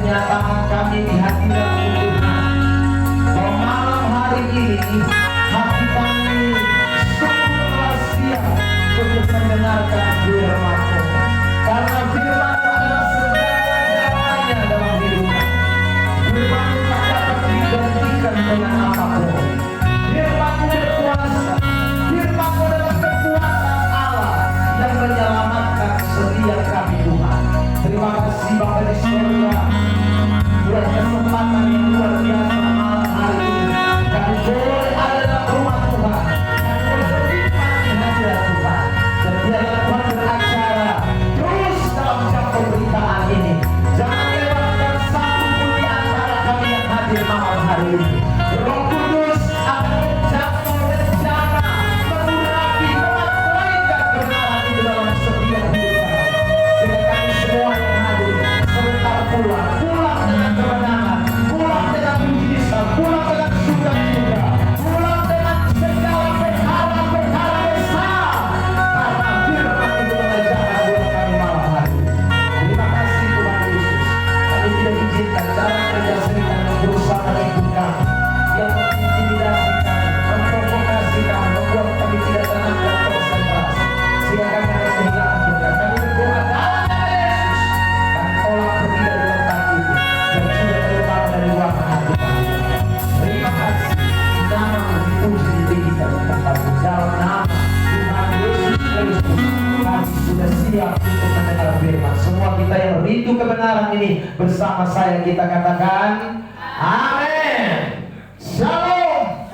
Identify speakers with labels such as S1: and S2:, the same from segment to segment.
S1: kenyataan kami di hadirat Tuhan. Bahwa malam hari ini hati kami sungguh siap untuk mendengarkan firman-Mu. Karena firman-Mu adalah segala-galanya dalam hidup kami. Firman-Mu tak dapat digantikan dengan apapun. Firman-Mu berkuasa. Firman-Mu adalah kekuatan Allah yang menyelamatkan setiap kami Tuhan. Terima kasih Bapa di surga buat kesempatan yang luar biasa malam hari ini. Kami boleh ada dalam rumah Tuhan. Kami boleh bernikmat di hadirat Tuhan. Dan biarlah Tuhan beracara terus dalam jam pemberitaan ini. Jangan lewatkan satu pun di antara kami yang hadir malam hari ini. Roh Kudus akan menjaga rencana, mengurapi, mengaplikan kebenaran itu dalam setiap hidup kami. Sehingga kami semua yang hadir sebentar pulang dengan kemenangan, pulang dengan mujizat, pulang dengan sukacita, pulang dengan segala perkara-perkara besar. Karena firman itu mengajarkan buat kami malam hari ini. Terima kasih Tuhan Yesus. Kami tidak izinkan cara kerja setan yang berusaha menipu kami, yang mengintimidasi kami, memprovokasi kami, membuat kami tidak tenang dan konsentrasi. Sehingga kami akan kehilangan kerja. Kami berdoa dalam nama Yesus. Kami tolak pergi dari letak itu dan juga keluar dari ruang hati kami. Terima kasih. Nama-Mu dipuji ditinggikan di tempat ini. Dalam nama Tuhan Yesus Kristus, kami sudah siap untuk mendengar firman. Semua kita yang rindu kebenaran ini bersama saya kita katakan amin. Shalom.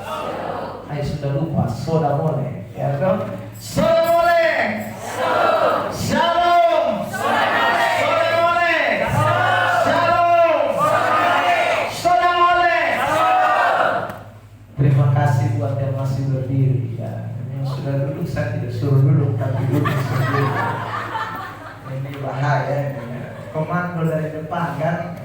S1: Saya sudah lupa soda boleh ya kan? Soda boleh. Shalom. Soda boleh. Shalom. Soda boleh. Terima kasih buat yang masih berdiri ya. Yang sudah duduk saya tidak suruh duduk tapi duduk sendiri. Ini bahaya ini. Komando dari depan kan,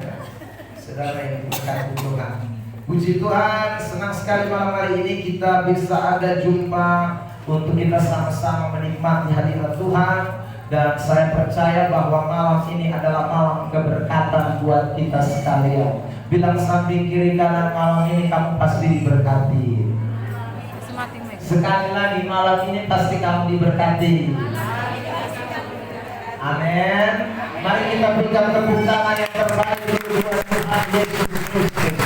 S1: saudara yang diberkati Tuhan. Puji Tuhan, senang sekali malam hari ini kita bisa ada jumpa untuk kita sama-sama menikmati hadirat Tuhan. Dan saya percaya bahwa malam ini adalah malam keberkatan buat kita sekalian. Bilang samping kiri kanan, malam ini kamu pasti diberkati. Sekali lagi, malam ini pasti kamu diberkati. Amin. Mari kita berikan tepuk tangan yang terbaik untuk Tuhan Yesus Kristus.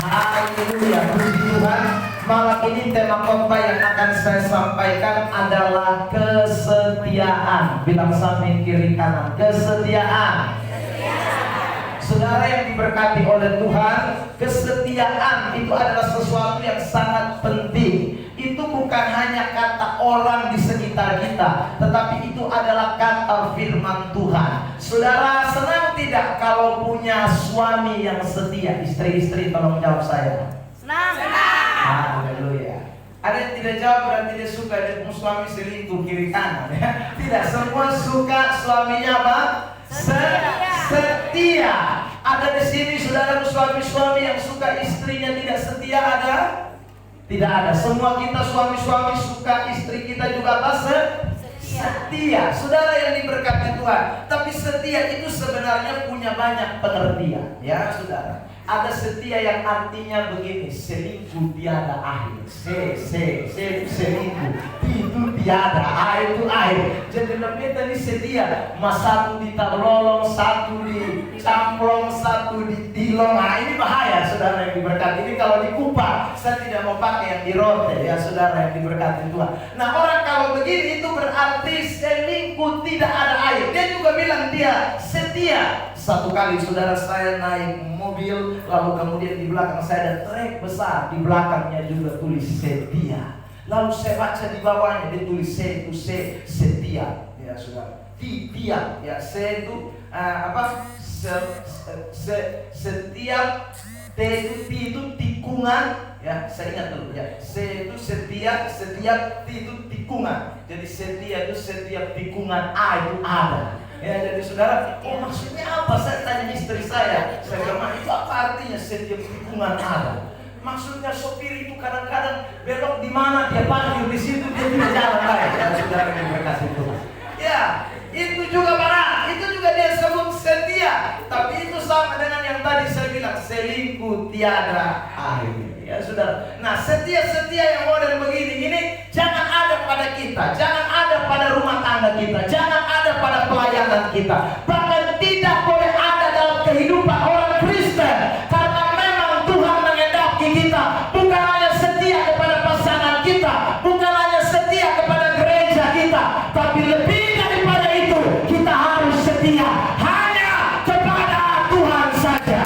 S1: Haleluya, puji Tuhan. Malam ini tema khotbah yang akan saya sampaikan adalah kesetiaan. Bilang samping kiri kanan, kesetiaan. Saudara yang diberkati oleh Tuhan, kesetiaan itu adalah sesuatu yang sangat penting. Itu bukan hanya kata orang di sekitar kita, tetapi itu adalah kata firman Tuhan. Saudara senang tidak kalau punya suami yang setia? Istri-istri tolong jawab saya. Senang. Haleluya. Ada yang tidak jawab berarti dia suka dia punya suami selingkuh kiri kanan ya. Tidak, semua suka suaminya apa? Setia. Ada di sini saudara suami-suami yang suka istrinya tidak setia ada? Tidak ada. Semua kita suami-suami suka istri kita juga apa? Setia. Saudara yang diberkati Tuhan. Tapi setia itu sebenarnya punya banyak pengertian. Ya saudara. Ada setia yang artinya begini, selingkuh tiada akhir. Selingkuh itu tiada air itu air. Jadi lebih tadi setia, satu ditarlolong, satu dicamplong, satu ditilong. Nah ini bahaya saudara yang diberkati. Ini kalau dikupas, saya tidak mau pakai yang di rote ya saudara yang diberkati Tuhan. Nah orang kalau begini itu berarti selingkuh tidak ada air. Dia juga bilang dia setia. Satu kali saudara saya naik mobil, lalu kemudian di belakang saya ada trek besar, di belakangnya juga tulis setia. Lalu saya baca di bawahnya dia tulis setia, ya saudara. Tiap, ya saya itu setiap itu tikungan, ya saya ingat dulu ya. Se itu setiap itu tikungan. Jadi setia itu setiap tikungan A itu ada. Ya jadi saudara, oh maksudnya apa? Saya tanya istri saya bilang itu apa artinya setiap tikungan ada? Maksudnya sopir itu kadang-kadang belok di mana dia parkir di situ dia tidak jalan baik. Ya saudara yang berkasih Tuhan. Ya itu juga parah, itu juga dia sebut setia. setia. Tapi itu sama dengan yang tadi saya bilang, selingkuh tiada akhir. Ya sudah. Nah, setia-setia yang model begini ini jangan ada pada kita, jangan ada pada rumah tangga kita, jangan ada pada pelayanan kita. Bahkan tidak boleh ada dalam kehidupan orang Kristen. Karena memang Tuhan mengendaki kita bukan hanya setia kepada pasangan kita, bukan hanya setia kepada gereja kita, tapi lebih daripada itu kita harus setia hanya kepada Tuhan saja.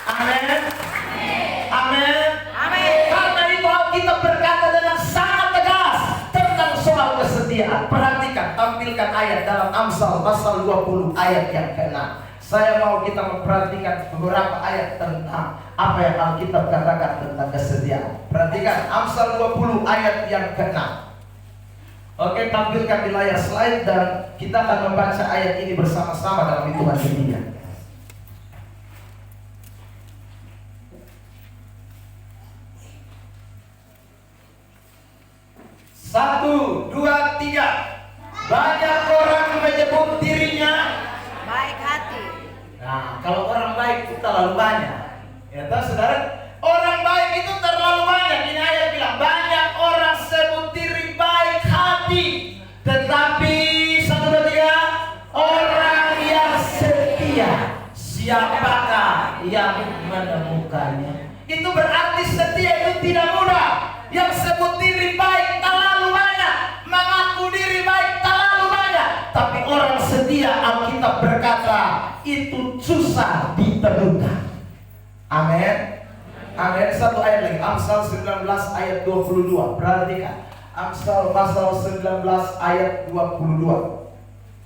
S1: Amin. Amin. Amin. Karena itu Alkitab berkata dengan sangat tegas tentang soal kesetiaan. Perhatikan, tampilkan ayat dalam Amsal pasal 20 ayat yang ke-6. Saya mau kita memperhatikan beberapa ayat tentang apa yang Alkitab katakan tentang kesetiaan. Perhatikan Amsal 20 ayat yang ke-6. Oke, tampilkan di layar slide dan kita akan membaca ayat ini bersama-sama dalam hitungan ketiga. 1, 2, 3. Banyak orang menyebut dirinya
S2: baik hati.
S1: Nah, kalau orang baik itu terlalu banyak. Ya tahu saudara, orang baik itu terlalu banyak. Ini ayat bilang banyak orang sebut diri baik hati, tetapi 1, 2, 3 orang yang setia, siapakah yang menemukannya? Itu berarti setia itu tidak mudah. Yang sebut diri baik terlalu banyak, mengaku diri baik terlalu banyak. Tapi orang setia, Alkitab berkata itu susah ditemukan. Amin. Amin. Satu ayat lagi, Amsal 19 ayat 22. Perhatikan Amsal pasal 19 ayat 22.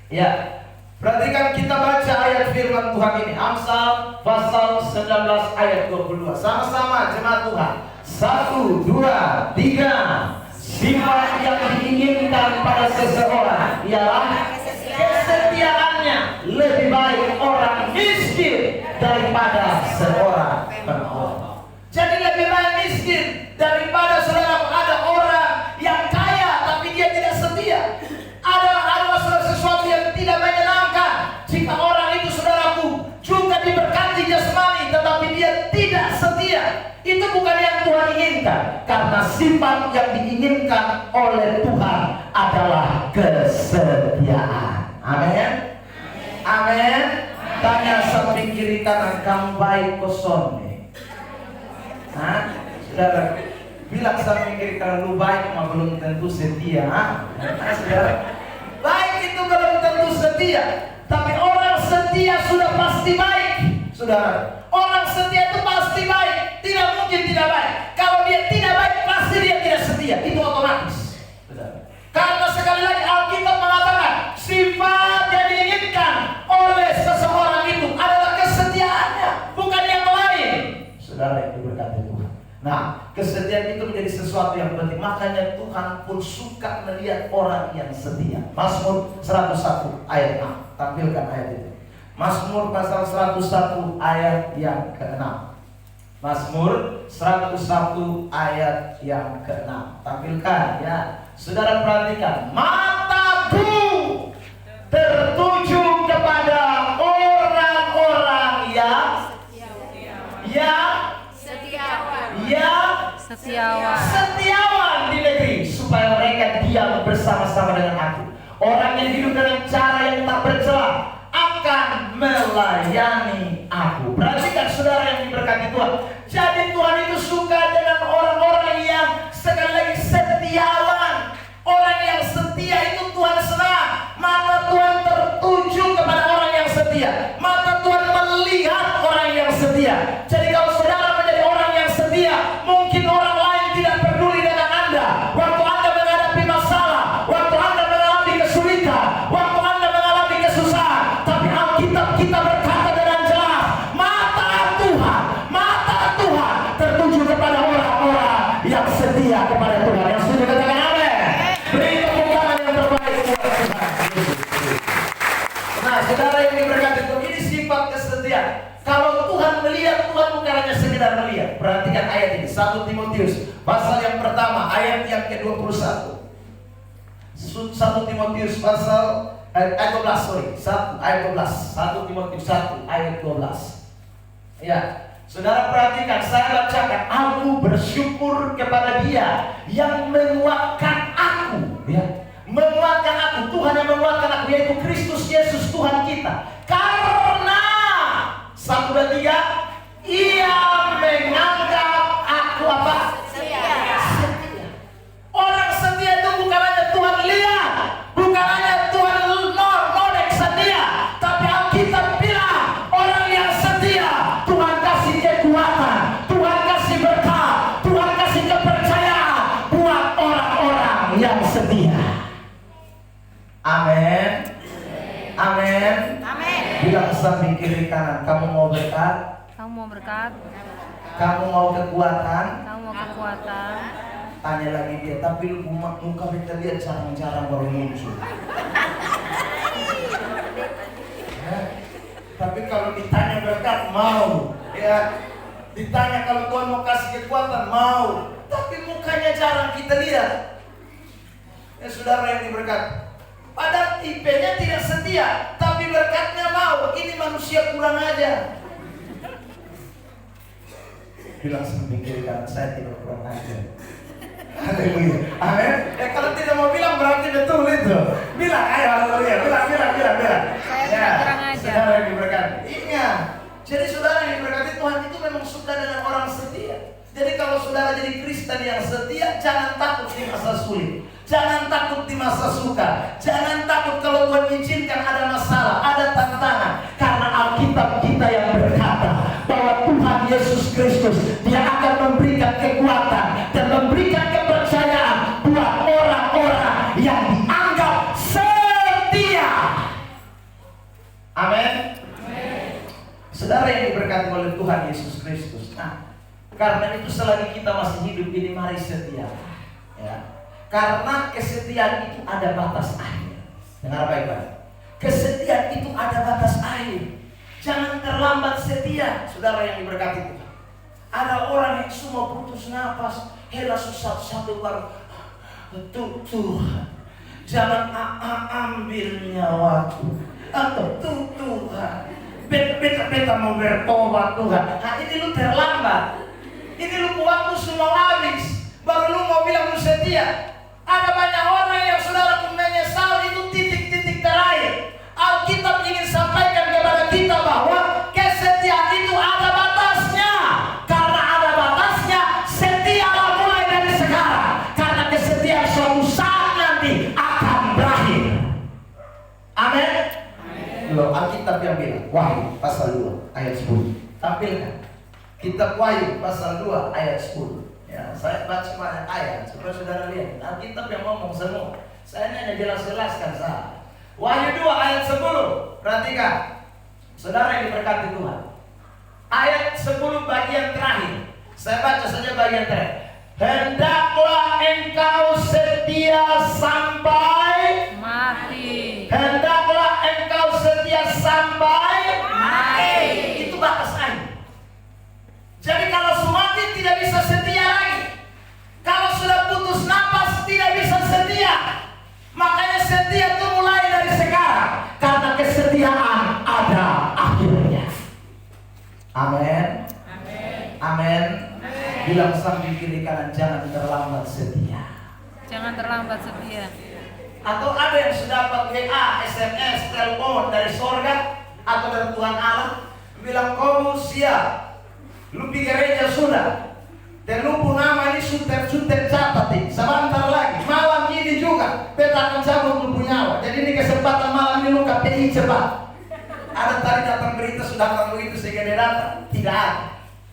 S1: Ya, perhatikan, kita baca ayat firman Tuhan ini, Amsal pasal 19 ayat 22. Sama-sama jemaat Tuhan. 1, 2, 3. Sifat yang diinginkan pada seseorang ialah kesetiaannya. Lebih baik orang miskin daripada seorang penolong. Jadi lebih baik miskin daripada saudara ada orang yang kaya tapi dia tidak setia. Adalah sesuatu yang tidak menyenangkan jika orang itu, saudaraku, juga diberkati jasmani tetapi dia tidak setia. Itu bukan yang Tuhan inginkan. Karena sifat yang diinginkan oleh Tuhan adalah kesetiaan. Amin. Amin. Tanya samping kiri kanan, kamu baik kosong nih? Hah? Saudara, bilang samping kiri kanan, lu baik mah belum tentu setia. Saudara, baik itu belum tentu setia. Tapi orang setia sudah pasti baik. Saudara, orang setia itu pasti baik. Tidak mungkin tidak baik. Kalau dia tidak baik, pasti dia tidak setia. Itu otomatis. Karena sekali lagi Alkitab mengatakan sifat yang diinginkan oleh seseorang itu adalah kesetiaannya, bukan yang lain. Saudara yang diberkati Tuhan. Nah, kesetiaan itu menjadi sesuatu yang penting. Makanya Tuhan pun suka melihat orang yang setia. Mazmur 101 ayat 6. Tampilkan ayat itu. Mazmur pasal 101 ayat yang ke-6. Mazmur 101 ayat yang ke-6. Tampilkan ya. Saudara perhatikan, mataku tertuju kepada orang-orang yang setiawan di negeri, supaya mereka diam bersama-sama dengan aku. Orang yang hidup dengan cara yang tak bercela akan melayani aku. Perhatikan saudara yang diberkati Tuhan. Jadi Tuhan itu suka dengan orang-orang yang sekali lagi setiawan. Orang yang setia itu Tuhan senang. Mata Tuhan tertuju kepada orang yang setia. Mata Tuhan melihat orang yang setia. Jadi kalau saudara menjadi orang yang setia, mungkin orang lain tidak peduli dengan Anda. Waktu Anda menghadapi masalah, waktu Anda mengalami kesulitan, waktu Anda mengalami kesusahan. Tapi Alkitab kita berkata dengan jelas, mata Tuhan tertuju kepada orang-orang yang setia kepada Tuhan. Yang sudah katakan amin. Beri tepuk tangan yang terbaik buat Tuhan. Nah, saudara yang diberkati Tuhan, ini sifat kesetiaan. Kalau Tuhan melihat, Tuhan bukan hanya sekedar melihat. Perhatikan ayat ini, 1 Timotius pasal yang pertama ayat yang ke-21. 1 Timotius pasal ayat 12, sorry. 1 ayat 12. 1 Timotius 1 ayat 12. Ya, saudara perhatikan, saya bacakan. Aku bersyukur kepada Dia yang menguatkan aku, ya. Menguatkan aku, Tuhan yang menguatkan aku, yaitu Kristus Yesus Tuhan kita. Karena 1 dan 3, Ia menganggap aku apa?
S2: Setia.
S1: Setia. Orang setia itu bukan hanya Tuhan lihat, bukan hanya Tuhan nonek setia, tapi Alkitab bilang orang yang setia Tuhan kasih kekuatan, Tuhan kasih berkat, Tuhan kasih kepercayaan buat orang-orang yang setia. Amin. Amin.
S2: Amin.
S1: Bilang samping kiri kanan, kamu mau berkat?
S3: Kamu mau berkat,
S1: Kamu mau kekuatan?
S3: kamu mau kekuatan.
S1: Tanya lagi dia, tapi lu muka kita lihat jarang-jarang baru muncul. Ya. Tapi kalau ditanya berkat mau, ya. Ditanya kalau Tuhan mau kasih kekuatan mau, tapi mukanya jarang kita lihat. Ya saudara yang diberkati. Padahal IP-nya tidak setia, tapi berkatnya mau. Ini manusia kurang aja. Bilang samping kiri kanan, saya tidak kurang aja. Haleluya. Amin. Kalau tidak mau bilang berarti betul itu. Bilang, ayo haleluya. Bilang.
S3: Saya tidak kurang aja.
S1: Saudara yang diberkati. Ingat. Jadi saudara yang diberkati, Tuhan itu memang suka dengan orang setia. Jadi kalau saudara jadi Kristen yang setia, jangan takut di masa sulit. Jangan takut di masa suka. Jangan takut kalau Tuhan izinkan ada masalah, ada tantangan. Karena Alkitab kita yang berkata bahwa Tuhan Yesus Kristus, Dia akan memberikan kekuatan dan memberikan kepercayaan buat orang-orang yang dianggap setia. Amin. Saudara yang diberkati oleh Tuhan Yesus Kristus. Nah, karena itu selagi kita masih hidup ini, mari setia. Ya. Karena kesetiaan itu ada batas akhir. Dengar baik-baik. Kesetiaan itu ada batas akhir. Jangan terlambat setia, saudara yang diberkati Tuhan. Ada orang yang semua putus nafas, hela susah satu baru. Tuhan, jangan ambil nyawaku. Atau Tuhan, beta mau bertobat Tuhan. Nah ini lu terlambat. Ini lu waktu semua habis, baru lu mau bilang lu setia. Ada banyak orang yang saudara menyesal, itu titik-titik terakhir. Alkitab ingin sampaikan kepada kita bahwa kesetiaan itu ada batasnya. Karena ada batasnya, setialah mulai dari sekarang. Karena kesetiaan suatu saat nanti akan berakhir. Amin. Loh, Alkitab yang bilang, Wahyu pasal 2 ayat 10. Tampilkan. Kitab Wahyu pasal 2 ayat 10. Ya, saya baca banyak ayat supaya saudara lihat. Alkitab yang ngomong semua. Saya hanya jelas-jelaskan saja. Wahyu 2 ayat 10. Perhatikan. Saudara yang diberkati Tuhan. Ayat 10 bagian terakhir. Saya baca saja bagian terakhir. Hendaklah engkau setia sampai
S3: Mati.
S1: Hendaklah engkau setia sampai
S3: Mati.
S1: Itu batas akhir. Jadi kalau semati tidak bisa setia lagi. Kalau sudah putus napas tidak bisa setia. Makanya setia itu mulai dari sekarang. Karena kesetiaan ada akhirnya. Amin. Amin. Bilang samping kiri kanan, jangan terlambat setia.
S3: Jangan terlambat setia.
S1: Atau ada yang sudah dapat WA, SMS, telepon dari sorga atau dari Tuhan Allah, bilang kau siap, lu pergi gereja sudah, dan lu pun nama ini sunter catat nih, sebentar lagi, malam ini juga, beta akan cabut lu punya nyawa. Jadi ini kesempatan malam ini lu KPI cepat. Ada tadi datang berita sudah akan begitu sehingga dia datang, tidak ada.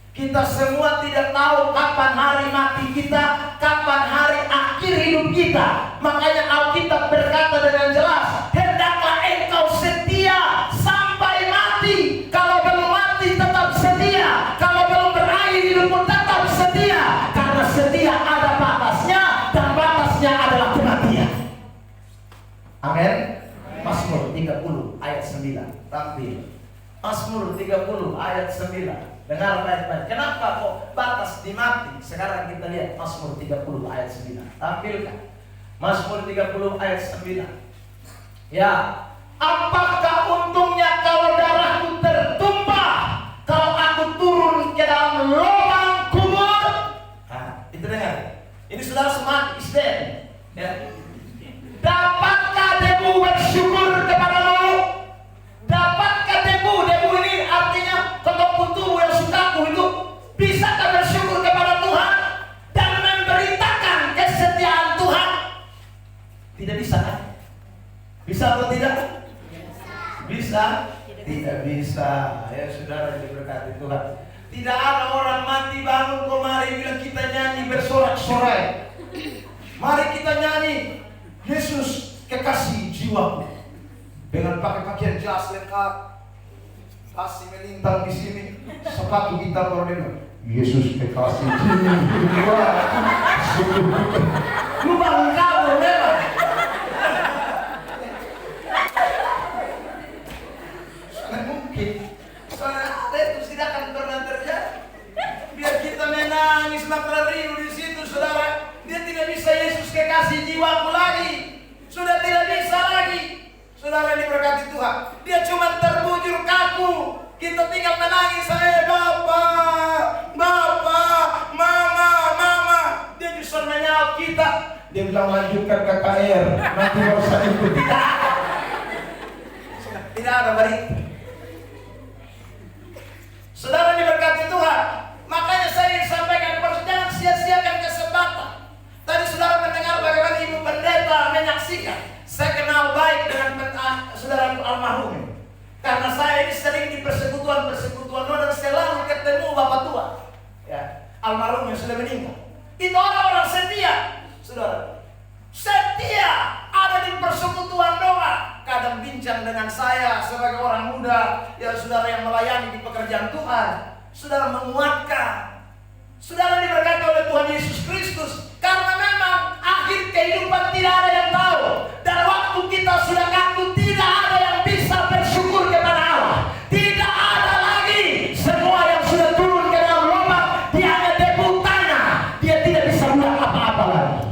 S1: Kita semua tidak tahu kapan hari mati kita, kapan hari akhir hidup kita. Makanya Alkitab berkata dengan jelas, hendaklah engkau setia sampai mati. Kalau belum mati tetap setia. Kalau belum berakhir hidupmu tetap setia. Karena setia ada batasnya, dan batasnya adalah kematian. Amin. Mazmur 30 ayat 9. Tampil. Mazmur 30 ayat 9. Dengar baik-baik. Kenapa kok batas di mati? Sekarang kita lihat Mazmur 30 ayat 9. Tampilkan. Mazmur 30 ayat 9. Ya, Apakah untungnya kalau darahku tertumpah, kalau aku turun ke dalam lubang kubur? Nah, itu dengar. Ini saudara semangat Isden. Ya. Dapatkah debu bersyukur kepadamu? Dapatkah debu ini artinya kelompok tubuh yang sukaku itu bisakah bersyukur kepada Tuhan dan memberitakan kesetiaan Tuhan? Tidak bisa kan? Bisa atau tidak? Bisa? Tidak bisa. Ya saudara yang diberkati Tuhan. Tidak ada orang mati bangun kok mari bilang kita nyanyi bersorak-sorai. Mari kita nyanyi Yesus kekasih jiwaku. Dengan pakai pakaian jas lengkap, kasih melintang di sini, sepatu kita berdengar Yesus kekasih jiwa. Lu bangun kabur memang. Sangat mungkin. Soalnya ada itu tidak akan pernah terjadi. Biar kita menangis maklariu di situ, saudara. Dia tidak bisa Yesus kekasih jiwaku lagi. Sudah tidak bisa lagi. Saudara yang diberkati Tuhan, dia cuma terbujur kaku. Kita tinggal menangis, saya Bapak, Bapak, Mama, Mama. Dia justru menjawab kita. Dia bilang lanjutkan KKR, nanti gak usah ikut. Tidak ada berita. Saudara yang diberkati Tuhan, makanya saya ingin sampaikan kepada saudara, jangan sia-siakan kesempatan. Tadi saudara mendengar bagaimana Ibu Pendeta menyaksikan. Saya kenal baik dengan saudara almarhum. Karena saya ini sering di persekutuan dan selalu ketemu Bapak tua. Ya, almarhum yang sudah meninggal. Itu orang-orang setia, saudara. Setia ada di persekutuan doa. Kadang bincang dengan saya sebagai orang muda, ya saudara yang melayani di pekerjaan Tuhan. Saudara menguatkan. Saudara diberkati oleh Tuhan Yesus Kristus. Karena memang akhir kehidupan tidak ada yang tahu. Dan waktu kita sudah kaku, tidak ada yang bisa bersyukur kepada Allah. Tidak ada lagi. Semua yang sudah turun ke dalam lubang, dia hanya debu tanah. Dia tidak bisa buat apa-apa lagi.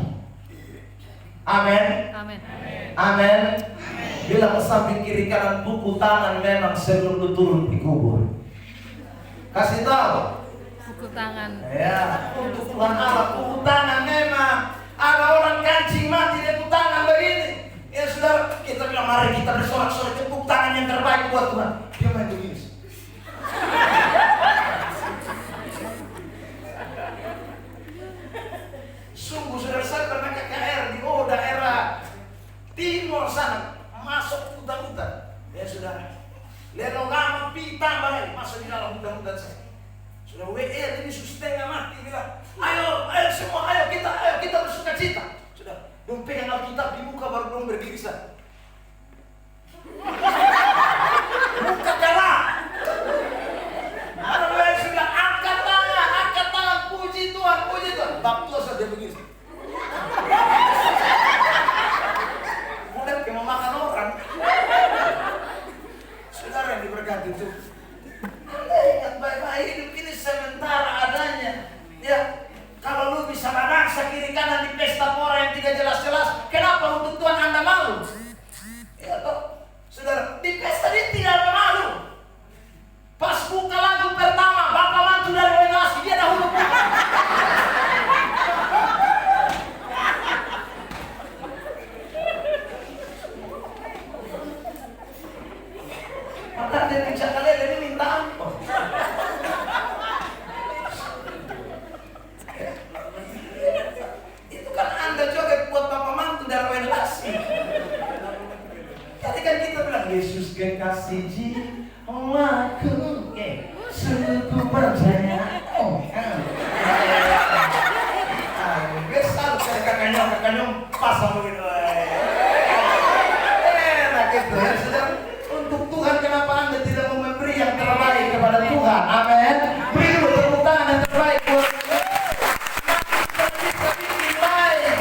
S1: Amin.
S3: Amin.
S1: Amin. Bilang samping kiri kanan buku tangan memang sebelum lu turun di kubur. Kasih tahu.
S3: Buku tangan.
S1: Ya, untuk Tuhan Allah, buku tangan memang. Ada orang kancing mati di buku tangan begini. Ya saudara, kita bilang mari kita bersorak-sorai tepuk tangan yang terbaik buat Tuhan. Dia main begini. Sungguh saudara, saya pernah ke KKR di daerah timur sana, masuk hutan-hutan. Ya saudara, lihat logam pita balik masuk di dalam hutan-hutan saya. Sudah WR ini setengah mati bilang, ayo semua, ayo kita bersuka cita. Sudah, dong pegang Alkitab di muka baru dong berdiri sana. Muka darah. Ada WR sudah angkat tangan, puji Tuhan. Baptis saja begini. Mudah kayak mau makan orang. Saudara yang diberkati itu. Ingat baik-baik, hidup ini sementara adanya. Ya, kalau lu bisa merasa kiri kanan di pesta pora yang tidak jelas-jelas, kenapa untuk Tuhan Anda malu? Ya toh, saudara, di pesta dia tidak ada malu. Pas buka lagu pertama, Bapak mantu dari Wenasi, dia dahulu buka. Maka dia bisa kalian ini minta ampun. Itu kan Anda joget buat Bapak mantu dari Wenasi. Tadi kan kita bilang Yesus kekasih jiwaku, sungguh ku percaya. Besar saya kakaknya pasang begitu. Enak itu ya saudara. Untuk Tuhan kenapa Anda tidak mau memberi yang terbaik kepada Tuhan? Amin. Beri dulu tepuk tangan yang terbaik buat bisa bikin baik.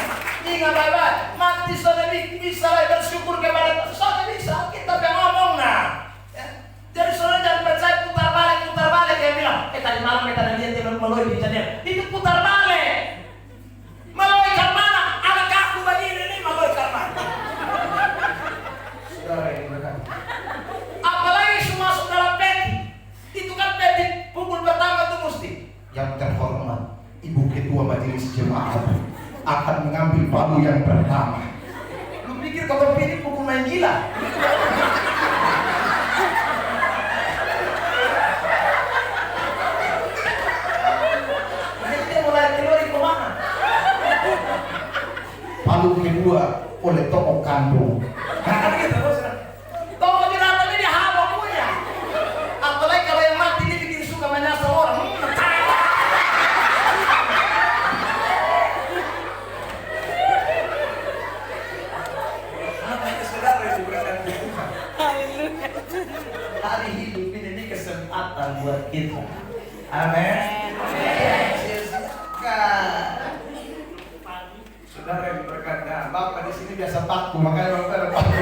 S1: Ingat baik-baik, mati sudah bisa bersyukur kepada Tuhan. Sudah bisa, kita yang ngomong nah. Jadi saudara jangan percaya putar balik yang bilang, tadi malam kita ada lihat dia melalui bicaranya. Itu putar balik. Melalui karmana, anak aku begini ini melalui karmana. Saudara yang berkata. ambil palu yang pertama. Lu pikir kalau ini pukul main gila? Dia mulai keluar ke mana? Palu kedua oleh tokoh kandung. Tokoh jenazah ini dia hawa punya. Apalagi kalau yang mati ini bikin suka menyasar orang. Hari hidup ini kesempatan buat kita. Amin. Saudara yang berkata, Bapak di sini biasa paku, makanya Bapak ada paku.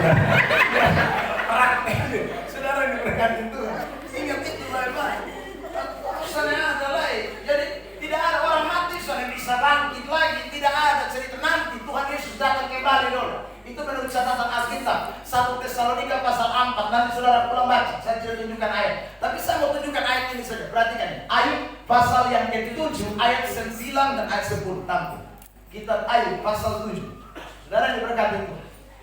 S1: Saudara yang berkata itu, ingat itu baik-baik. Urusannya adalah, jadi tidak ada orang mati soalnya bisa bangkit lagi, tidak ada cerita nanti Tuhan Yesus datang kembali dulu. Itu menurut catatan Alkitab 1 Tesalonika pasal 4. Nanti saudara pulang baca, saya tidak tunjukkan ayat, tapi saya mau tunjukkan ayat ini saja. Perhatikan ini, Ayub pasal yang ke-7 ayat 9 dan ayat 10. Tampil kitab Ayub pasal 7. Saudara yang diberkati itu,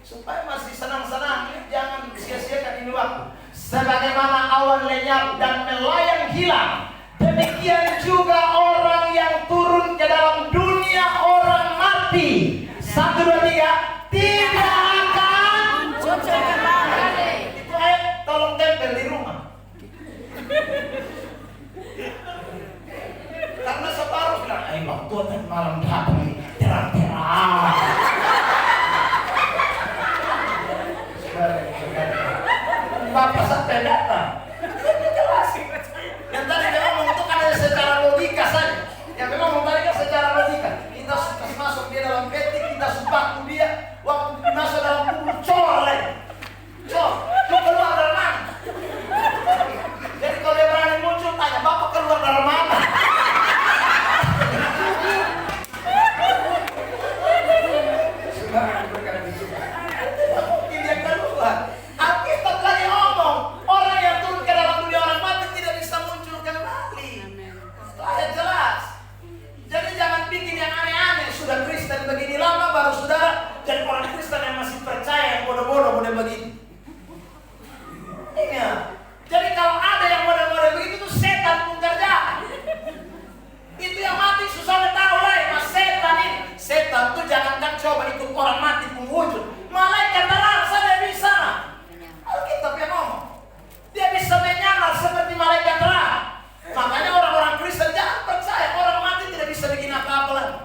S1: supaya masih senang-senang, jangan sia-siakan ini waktu. Sebagaimana awan lenyap dan melayang hilang, demikian juga orang yang turun ke dalam dunia orang mati. 1, 2, 3 tidak akan
S2: muncul kembali.
S1: Itu ayat tolong tempel di rumah. Karena separuh bilang, bang Tuhan malam datang nih, terang-terang. Bapak sampai datang. Jelas. Yang tadi dia ngomong itu kan ada secara logika saja. Yang dia ngomong tadi kan secara logika. Kita suka masuk dia dalam peti, kita sumpah dia. Waktu masuk dalam kubur colek. Lu keluar dari mana? Jadi kalau dia berani muncul tanya, Bapak keluar dari mana? Mungkin dia keluar. Alkitab lagi ngomong, orang yang turun ke dalam dunia orang mati tidak bisa muncul kembali. Itu ayat jelas. Jadi jangan bikin yang aneh-aneh. Sudah Kristen begini lama baru saudara jadi orang Kristen yang masih percaya yang bodoh-bodoh model begini. Iya. Jadi kalau ada yang model-model begitu itu setan pun kerja. Itu yang mati susah tahu lah, mas setan ini. Setan tuh jangankan coba ikut orang mati pun wujud. Malaikat terang saja bisa. Alkitab yang ngomong. Dia bisa menyamar seperti malaikat terang. Makanya orang-orang Kristen jangan percaya orang mati tidak bisa bikin apa-apa lagi.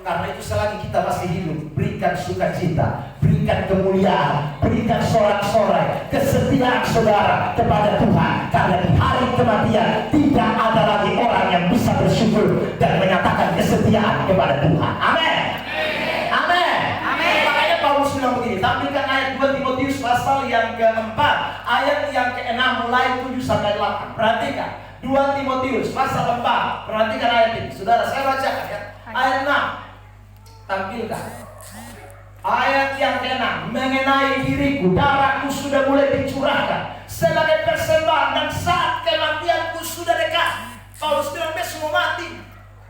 S1: Karena itu selagi kita masih hidup, berikan sukacita, berikan kemuliaan, berikan sorak-sorai, kesetiaan saudara kepada Tuhan. Karena di hari kematian tidak ada lagi orang yang bisa bersyukur dan menyatakan kesetiaan kepada Tuhan. Amin. Amin. Amin. Makanya Paulus bilang begini, tampilkan ayat 2 Timotius pasal yang ke-4, ayat yang ke-6 mulai 7 sampai 8. Perhatikan. 2 Timotius pasal 4. Perhatikan ayat ini. Saudara, saya bacakan ya. Ayat 6. Tampilkan. Ayat yang ke-6, mengenai diriku, darahku sudah mulai dicurahkan sebagai persembahan dan saat kematianku sudah dekat. Paulus bilang besok mau mati.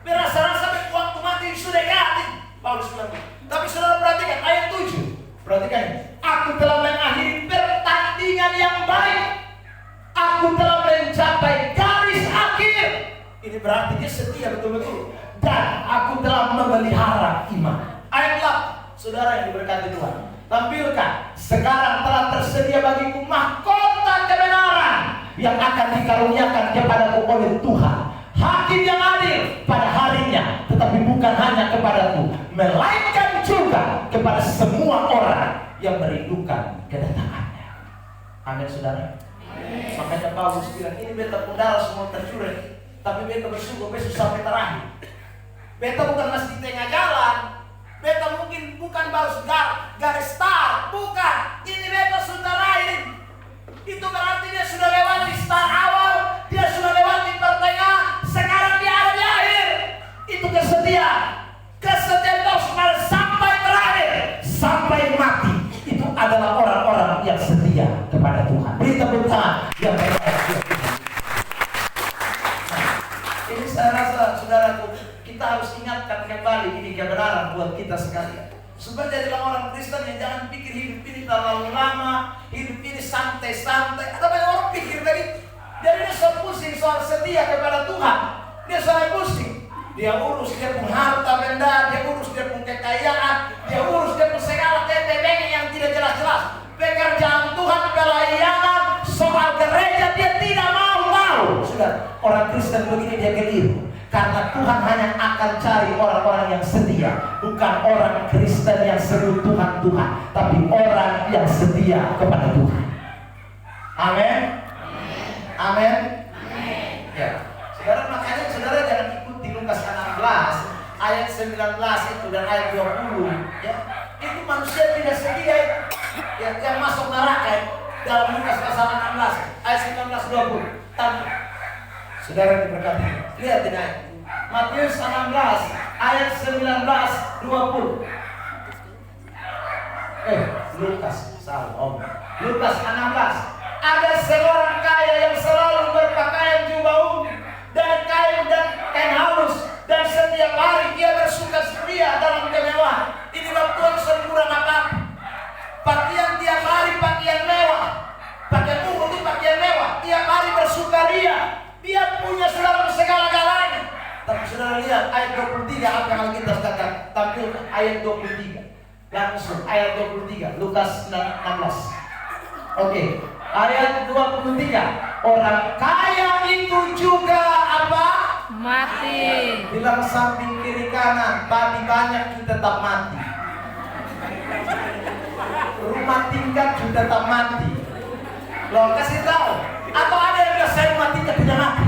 S1: Berasa-rasa waktu mati sudah dekat. Paulus bilang. Tapi saudara perhatikan ayat 7. Perhatikan ini. Aku telah mengakhiri pertandingan yang baik. Aku telah mencapai garis akhir. Ini berarti dia setia betul-betul. Dan aku telah memelihara iman. Ayat 8. Saudara yang diberkati Tuhan, tampilkan. Sekarang telah tersedia bagiku mahkota kebenaran yang akan dikaruniakan kepadaku oleh Tuhan, Hakim yang adil pada harinya. Tetapi bukan hanya kepadaku, melainkan juga kepada semua orang yang merindukan kedatangannya. Amin saudara. Makanya Paulus bilang, ini beta darah semua tercurah, tapi beta bersyukur besok sampai terakhir. Beta bukan masih di tengah jalan. Beta mungkin bukan baru garis start, bukan. Ini beta sudah riding. Itu berarti dia sudah lewati start awal, dia sudah lewati pertengahan, sekarang dia ada di akhir. Itu kesetiaan. Kesetiaan terus sampai terakhir, sampai mati. Itu adalah orang-orang yang setia kepada Tuhan. Beri tepuk tangan yang baik. Ini saya rasa saudaraku, kita harus ingatkan kembali ini kebenaran buat kita sekalian. Supaya jadilah orang Kristen yang jangan pikir hidup ini terlalu lama, hidup ini santai-santai. Ada banyak orang pikir begitu. Jadi dia soal pusing soal setia kepada Tuhan. Dia soal pusing. Dia urus dia pun harta benda, dia urus dia pun kekayaan, dia urus dia pun segala TTBG yang tidak jelas-jelas. Pekerjaan Tuhan, pelayanan, soal gereja dia tidak mau tahu. Sudah, orang Kristen begini dia keliru. Karena Tuhan hanya akan cari orang-orang yang setia. Bukan orang Kristen yang seru Tuhan-Tuhan, tapi orang yang setia kepada Tuhan. Amin. Amin. Ya. Saudara, makanya saudara jangan ikuti Lukas 16 ayat 19 itu dan ayat 20 ya. Itu manusia tidak setia ya, yang masuk neraka ya. Dalam Lukas pasal 16 ayat 19 20. Saudara diberkati. Lihat ini ayat. Matius 16 ayat 19 20. Lukas salah om. Lukas 16. Ada seorang kaya yang selalu berpakaian jubah ungu dan kain halus, dan setiap hari ia bersuka-suka dalam kemewahan. Ini Tuhan sempurna apa? Pakaian tiap hari pakaian mewah, pakaian ungu itu pakaian mewah. Tiap hari bersukaria, dia punya saudara segala-galanya. Tapi saudara lihat ayat 23 apa yang kita katakan, tampil ayat 23 langsung ayat 23 Lukas 16. Oke. Ayat 23. Orang kaya itu juga apa?
S3: Mati.
S1: Bilang samping kiri kanan, padi banyak juga tetap mati. Rumah tingkat juga tetap mati. Lo kasih tahu. Atau ada yang bilang saya rumah tingkat tidak mati.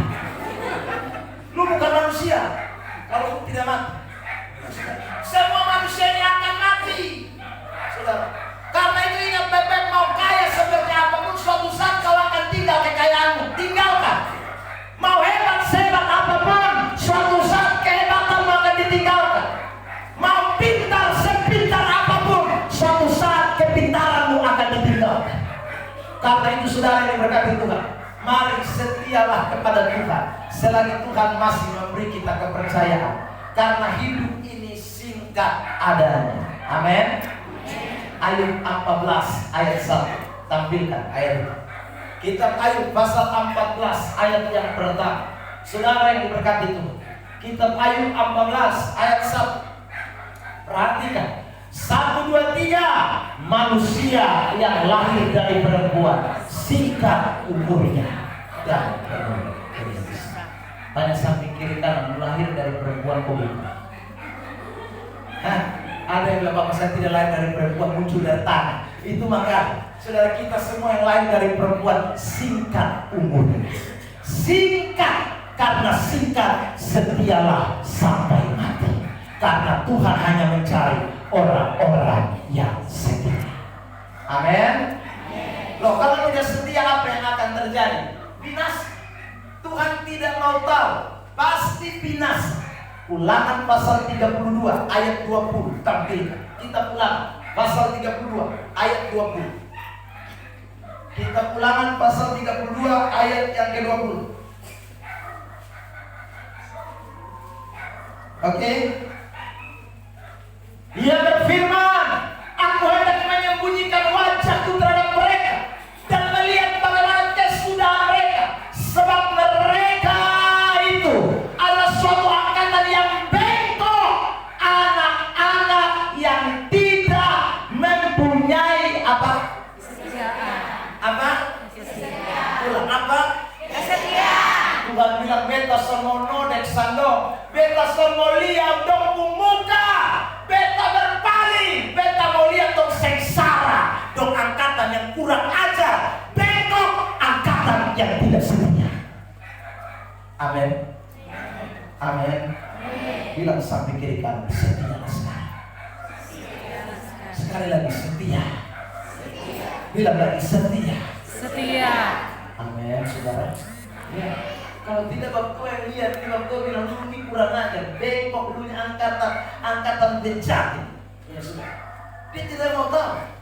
S1: Lu bukan manusia kalau lu tidak mati. Semua manusia ini akan mati. Saudara. Karena itu ingat Bebek, mau kaya seperti apapun, suatu saat kau akan tinggal kekayaanmu. Tinggalkan. Mau hebat sehebat apapun, suatu saat kehebatanmu akan ditinggalkan. Mau pintar sepintar apapun, suatu saat kepintaranmu akan ditinggalkan. Karena itu saudara yang berkati Tuhan, mari setialah kepada Tuhan selagi Tuhan masih memberi kita kepercayaan. Karena hidup ini singkat adanya. Amin. Ayub 14 ayat 1. Tampilkan ayat itu. Kitab Ayub pasal 14 ayat yang pertama. Saudara yang diberkati itu. Kitab Ayub 14 ayat 1. Perhatikan. 1, 2, 3. Manusia yang lahir dari perempuan singkat umurnya dan tanya samping kiri kanan, lahir dari perempuan kok. Ada yang bilang bapak saya tidak lahir dari perempuan, muncul dari tanah. Itu maka saudara kita semua yang lahir dari perempuan singkat umurnya. Singkat, karena singkat setialah sampai mati. Karena Tuhan hanya mencari orang-orang yang setia. Amin. Loh, kalau tidak setia apa yang akan terjadi? Binasa. Tuhan tidak mau tahu, pasti binasa. Ulangan pasal 32 ayat 20 tampilkan. Kita ulang pasal 32 ayat 20. Kita ulangan pasal 32 ayat yang ke-20. Oke. Dia berfirman, aku hendak menyembunyikan wajahku terhadap mereka dan melihat bagaimana kesudahan mereka, sebab mereka itu adalah suatu angkatan yang bengkok, anak-anak yang tidak mempunyai apa?
S3: Kesetiaan.
S1: Apa?
S3: Kesetiaan.
S1: Ulang apa?
S2: Kesetiaan.
S1: Tuhan bilang beta somono dek sando, beta somo liam dong muka, beta berpaling, beta mau lihat dong sengsara, dong angkatan yang kurang ajar, bengkok, angkatan yang tidak setia. Amin. Amin. Bilang samping kiri kanan, setialah sekarang. Sekali lagi setia. Bilang lagi setia.
S3: Setia.
S1: Amin, saudara. Ya. Kalau tidak waktu yang lihat, waktu bilang dulu ini kurang ajar, bengkok dulunya angkatan bejat. Ya sudah. Dia tidak mau tahu.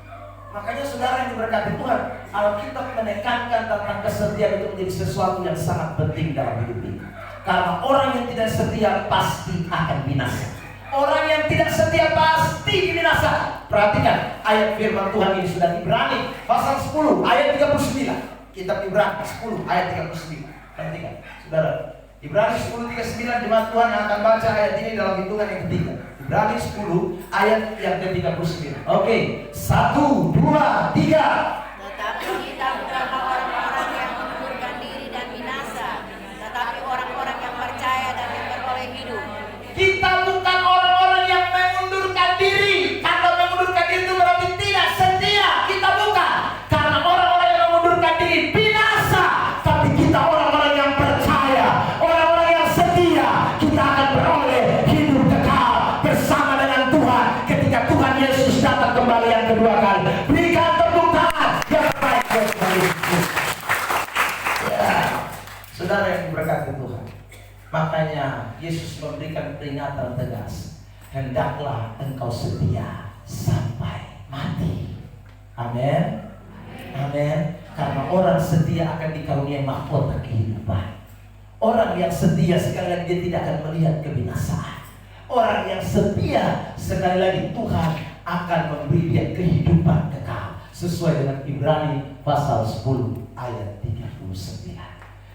S1: Makanya saudara yang diberkati Tuhan, Alkitab menekankan tentang kesetiaan itu menjadi sesuatu yang sangat penting dalam hidup ini. Karena orang yang tidak setia pasti akan binasa. Orang yang tidak setia pasti binasa. Perhatikan ayat firman Tuhan ini sudah Ibrani pasal 10 ayat 39. Kitab Ibrani 10 ayat 39. Perhatikan, saudara. Ibrani 10:39, jemaat Tuhan yang akan baca ayat ini dalam hitungan yang ketiga. Ibrani 10 ayat yang ke-39. Oke, 1, 2, 3.
S2: Tetapi kita bukanlah orang-orang yang mengundurkan diri dan binasa, tetapi orang-orang yang percaya dan yang beroleh hidup.
S1: Kita bukan orang-orang yang mengundurkan diri. Kata mengundurkan diri itu berarti tidak setia. Kita bukan. Karena orang-orang yang mengundurkan diri binasa. Tapi kita orang-orang yang percaya, orang-orang yang setia. Kita akan beroleh hidup kekal bersama dengan Tuhan ketika Tuhan Yesus datang kembali yang kedua kali. Berikan tepuk tangan yang baik buat Tuhan Yesus. Ya, saudara yang diberkati Tuhan. Makanya Yesus memberikan peringatan tegas. Hendaklah engkau setia sampai mati. Amin. Amin. Karena orang setia akan dikaruniai mahkota kehidupan. Orang yang setia sekali lagi dia tidak akan melihat kebinasaan. Orang yang setia sekali lagi Tuhan akan memberi dia kehidupan kekal. Sesuai dengan Ibrani pasal 10 ayat 39.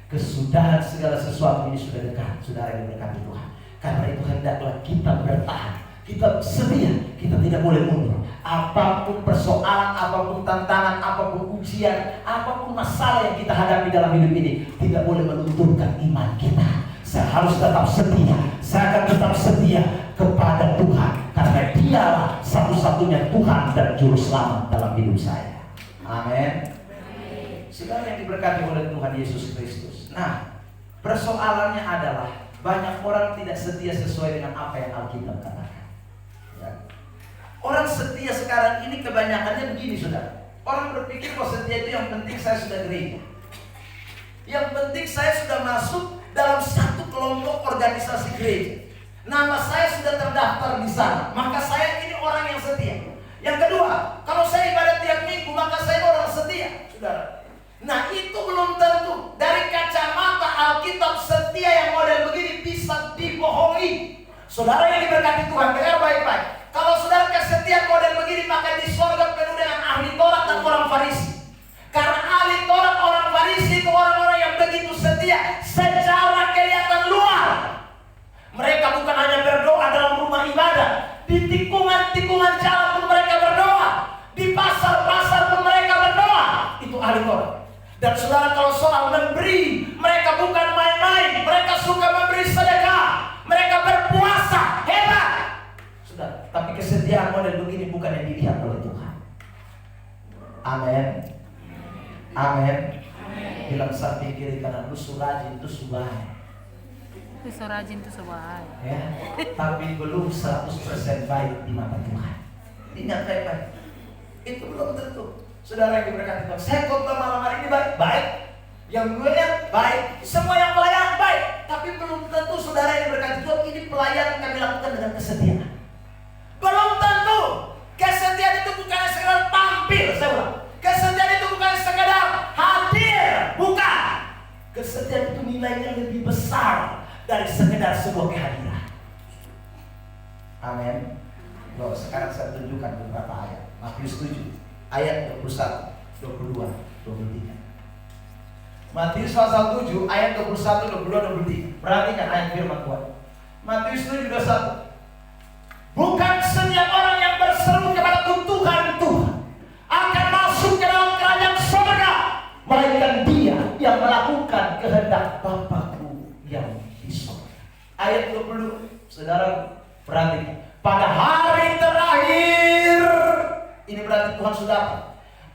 S1: Kesudahan segala sesuatu ini sudah dekat, saudara yang diberkati Tuhan. Karena itu hendaklah kita bertahan, kita setia, kita tidak boleh mundur. Apapun persoalan, apapun tantangan, apapun ujian, apapun masalah yang kita hadapi dalam hidup ini, tidak boleh melunturkan iman kita. Saya harus tetap setia, saya akan tetap setia kepada Tuhan, karena Dialah satu-satunya Tuhan dan Juru Selamat dalam hidup saya. Amin. Saudara yang diberkati oleh Tuhan Yesus Kristus. Nah, persoalannya adalah banyak orang tidak setia sesuai dengan apa yang Alkitab katakan. Ya. Orang setia sekarang ini kebanyakannya begini, saudara. Orang berpikir bahwa setia itu yang penting saya sudah gereja. Yang penting saya sudah masuk dalam satu kelompok organisasi gereja. Nama saya sudah terdaftar di sana, maka saya ini orang yang setia. Yang kedua, kalau saya ibadah tiap minggu, maka saya orang setia, saudara. Nah, itu belum tentu. Dari kacamata Alkitab, setia yang model begini bisa dibohongi. Saudara yang diberkati Tuhan, dengar baik-baik. Kalau saudara kesetiaan model begini, maka di sorga penuh dengan ahli Taurat dan orang Farisi. Karena ahli Taurat, orang Farisi itu orang-orang yang begitu setia secara kelihatan luar. Mereka bukan hanya berdoa dalam rumah ibadah, di tikungan-tikungan jalan pun mereka berdoa, di pasar-pasar pun mereka berdoa. Itu ahli Taurat. Dan saudara, kalau soal memberi, mereka bukan main-main. Mereka suka memberi sedekah, mereka berpuasa, hebat. Saudara, tapi kesetiaan model begini bukan yang dilihat oleh Tuhan. Amin. Amin. Bilang samping kiri kanan, lu surajin, itu subai.
S3: Itu rajin tuh sebaik.
S1: Ya, tapi belum 100% baik di mata Tuhan. Ingat baik-baik. Itu belum tentu. Saudara yang diberkati Tuhan, saya khotbah malam hari ini baik. Yang duanya baik, semua yang pelayan baik. Tapi belum tentu saudara yang diberkati Tuhan ini pelayan kami lakukan dengan kesetiaan. Belum tentu. Kesetiaan itu bukan sekedar tampil, saya ulang. Kesetiaan itu bukan sekedar hadir, bukan. Kesetiaan itu nilainya lebih besar dari sekedar sebuah kehadiran. Amin. Loh, sekarang saya tunjukkan beberapa ayat. Matius 7 ayat 21, 22, 23. Matius pasal 7 ayat 21, 22, 23. Perhatikan ayat firman Tuhan. Matius 7, 21. Bukan setiap orang yang berseru kepada Tuhan akan masuk ke dalam kerajaan surga, melainkan dia yang melakukan kehendak Bapakku yang di surga. Ayat 20. Saudara perhatikan. Pada hari terakhir, ini berarti Tuhan sudah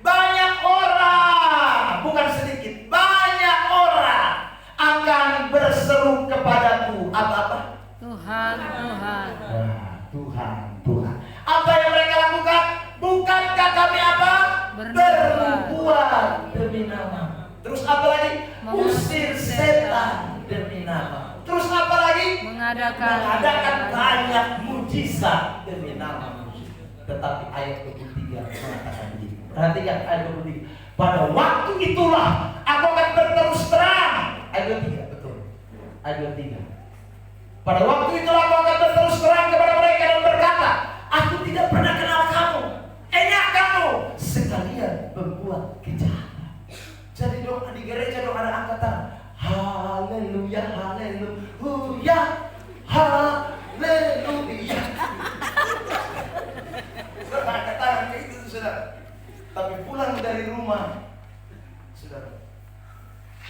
S1: banyak orang, bukan sedikit, banyak orang akan berseru kepadaku. Apa?
S3: Tuhan.
S1: Tuhan. Apa yang mereka lakukan? Bukankah kami apa? Berbuat demi nama. Terus apa lagi? Usir setan demi nama. Terus apa lagi? Mengadakan banyak mujizat demi nama. Tetapi ayat 23 mengatakan begini. Perhatikan ayat 23. Pada waktu itulah aku akan berterus terang. Ayat 23, betul. Ayat 23. Pada waktu itulah aku akan berterus terang kepada mereka berkata, aku tidak pernah kenal kamu. Enak kamu sekalian berbuat kejahatan. Jadi doa di gereja doa ada angkatan. Haleluya, haleluya, haleluya. Saudara angkat tangan kayak gitu saudara. Tapi pulang dari rumah, saudara,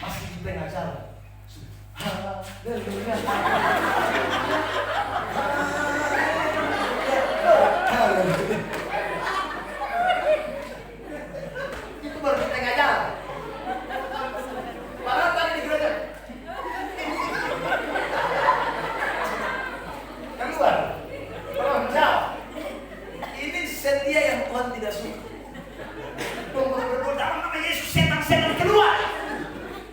S1: masih di tengah jalan. Haleluya, haleluya. Itu baru di tengah jalan. Padahal tadi di gereja. Keluar. Tolong jawab. Ini setia yang Tuhan tidak suka. Berdoa dalam nama Yesus, setan keluar.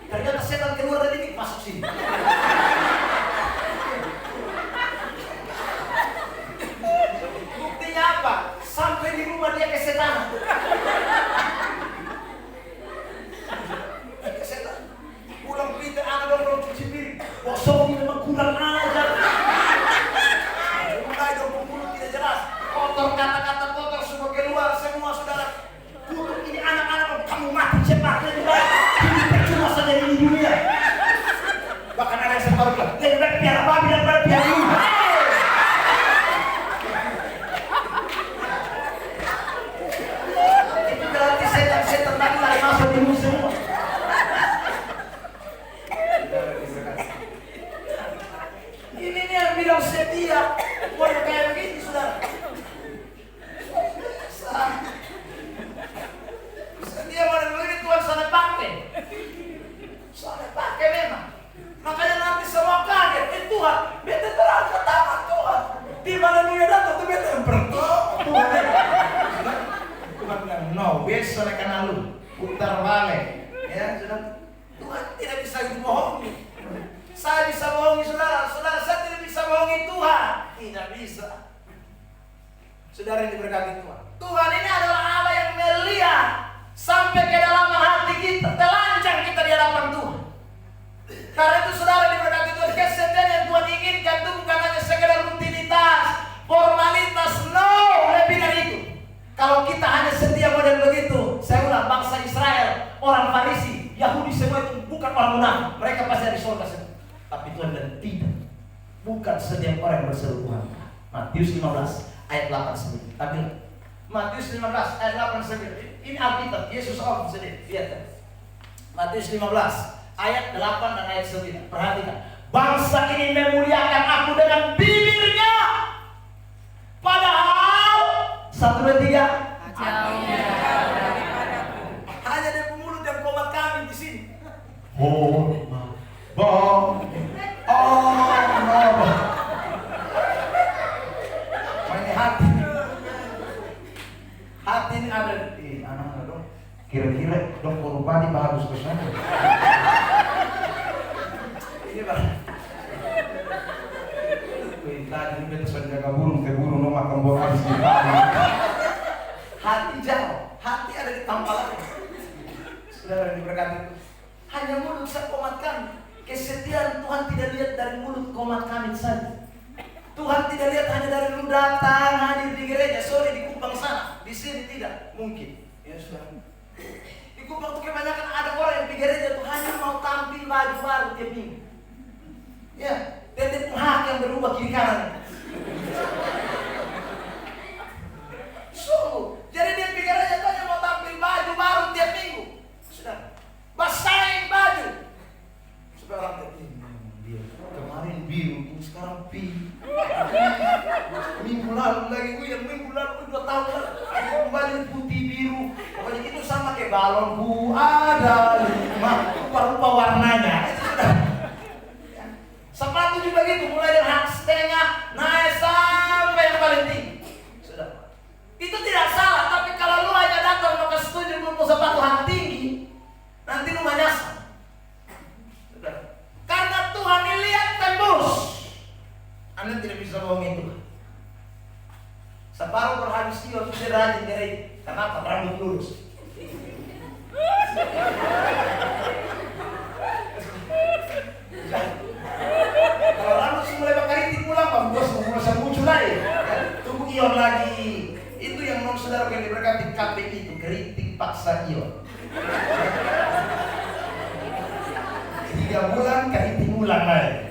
S1: Ternyata setan keluar dari ini masuk sini. Buktinya apa? Sampai di rumah dia kesetanan. Kesetan. Pulang pintar anak dong cuci piring. Bosok ini memang kurang ajar. Mulai dong mulut tidak jelas. Kotor, kata-kata kotor semua keluar semua saudara. Kutuk ini anak-anak kamu mati cepat lebih baik. Ini percuma saja di dunia. Bahkan ada yang sempat bilang, lebih baik piara babi daripada piara ibu. Itu berarti setan-setan tadi lari masuk di musuh semua. Ini nih yang bilang setia. Waduh kayak begini saudara. Setia model begini Tuhan sana pakai. Sana pakai memang. Makanya nanti semua kaget. Tuhan, beta terangkat tangan Tuhan. Di mana dia datang tuh beta yang bertemu Tuhan. Tuhan bilang, no, besok akan lalu. Putar balik. Ya, sudah. Tuhan tidak bisa dibohongi. Saya bisa bohongi saudara. Saudara, saya tidak bisa bohongi Tuhan. Tidak bisa. Saudara yang diberkati Tuhan. Tuhan ini adalah Allah yang melihat sampai ke dalam hati kita, telanjang kita di hadapan Tuhan. Karena itu saudara diberkati Tuhan, kesetiaan yang Tuhan inginkan itu bukan hanya sekedar rutinitas, formalitas, no, lebih dari itu. Kalau kita hanya setia model begitu, saya ulang, bangsa Israel, orang Farisi, Yahudi semua itu bukan orang munafik, mereka pasti ada di surga semua. Tapi Tuhan dan tidak, bukan setiap orang yang berseru Tuhan. Matius 15 ayat 8-9. Tapi Matius 15 ayat 8-9. Ini Alkitab, Yesus Allah sendiri. Lihat. Matius 15 ayat 8 dan ayat 9. Perhatikan. Bangsa ini memuliakan aku dengan bibirnya. Padahal 1, 2, 3 hanya dari mulut dan komat kami di sini. Ini hati ini ada di anak-anak dong. Kira-kira dong korupani bagus ke sana. Ini Pak. Tadi ini betul saja jaga burung ke burung mau makan buah habis di hati jauh, hati ada di tampalan. Saudara diberkati. Hanya mulut saya komat kami. Kesetiaan Tuhan tidak lihat dari mulut komat kami saja. Tuhan tidak lihat hanya dari lu datang hadir di gereja, sorry di Kupang sana, di sini tidak mungkin. Ya sudah. Di Kupang tuh kebanyakan ada orang yang di gereja tuh hanya mau tampil baju baru tiap minggu. Ya, dan itu hak yang berubah kiri kanan. Jadi dia di gereja tuh hanya mau tampil baju baru tiap minggu. Sudah. Basahin baju. Sudah orang dia kemarin biru, ini sekarang pink. Minggu lalu lagi yang minggu lalu 2 tahun lalu kembali putih biru. Pokoknya itu sama kayak balonku ada 5 rupa-rupa warnanya. Itu sudah. Sepatu juga gitu, mulai dari hak setengah naik sampai yang paling tinggi. Sudah. Itu tidak salah, tapi kalau lu hanya datang maka setuju lu mau sepatu hak tinggi, nanti lu menyasar. Sudah. Karena Tuhan lihat tembus. Anda tidak bisa bohongin Tuhan. Separuh berhabis dia sudah rajin dari kenapa rambut lurus. Kalau rambut mulai bakar itu pulang, bos mulai muncul lagi. Tunggu ia bulan yang diberkati KPI itu kritik paksa Ion. 3 bulan kritik ulang lagi.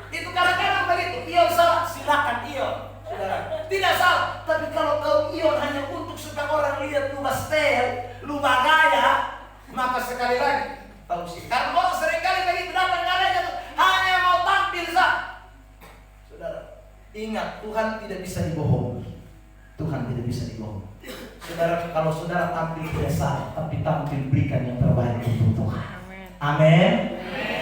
S1: Itu kadang-kadang begitu. Ion salah, silakan Ion. Saudara, tidak salah. Tapi kalau kau Ion hanya untuk supaya orang lihat lu bastel, lu bagaya, maka sekali lagi tahu sih. Karena orang seringkali begitu datang gereja tuh hanya mau tampil sah. Saudara, ingat Tuhan tidak bisa dibohongi. Tuhan tidak bisa dibohongi. Saudara, kalau saudara tampil tidak salah, tapi tampil berikan yang terbaik untuk Tuhan. Amin.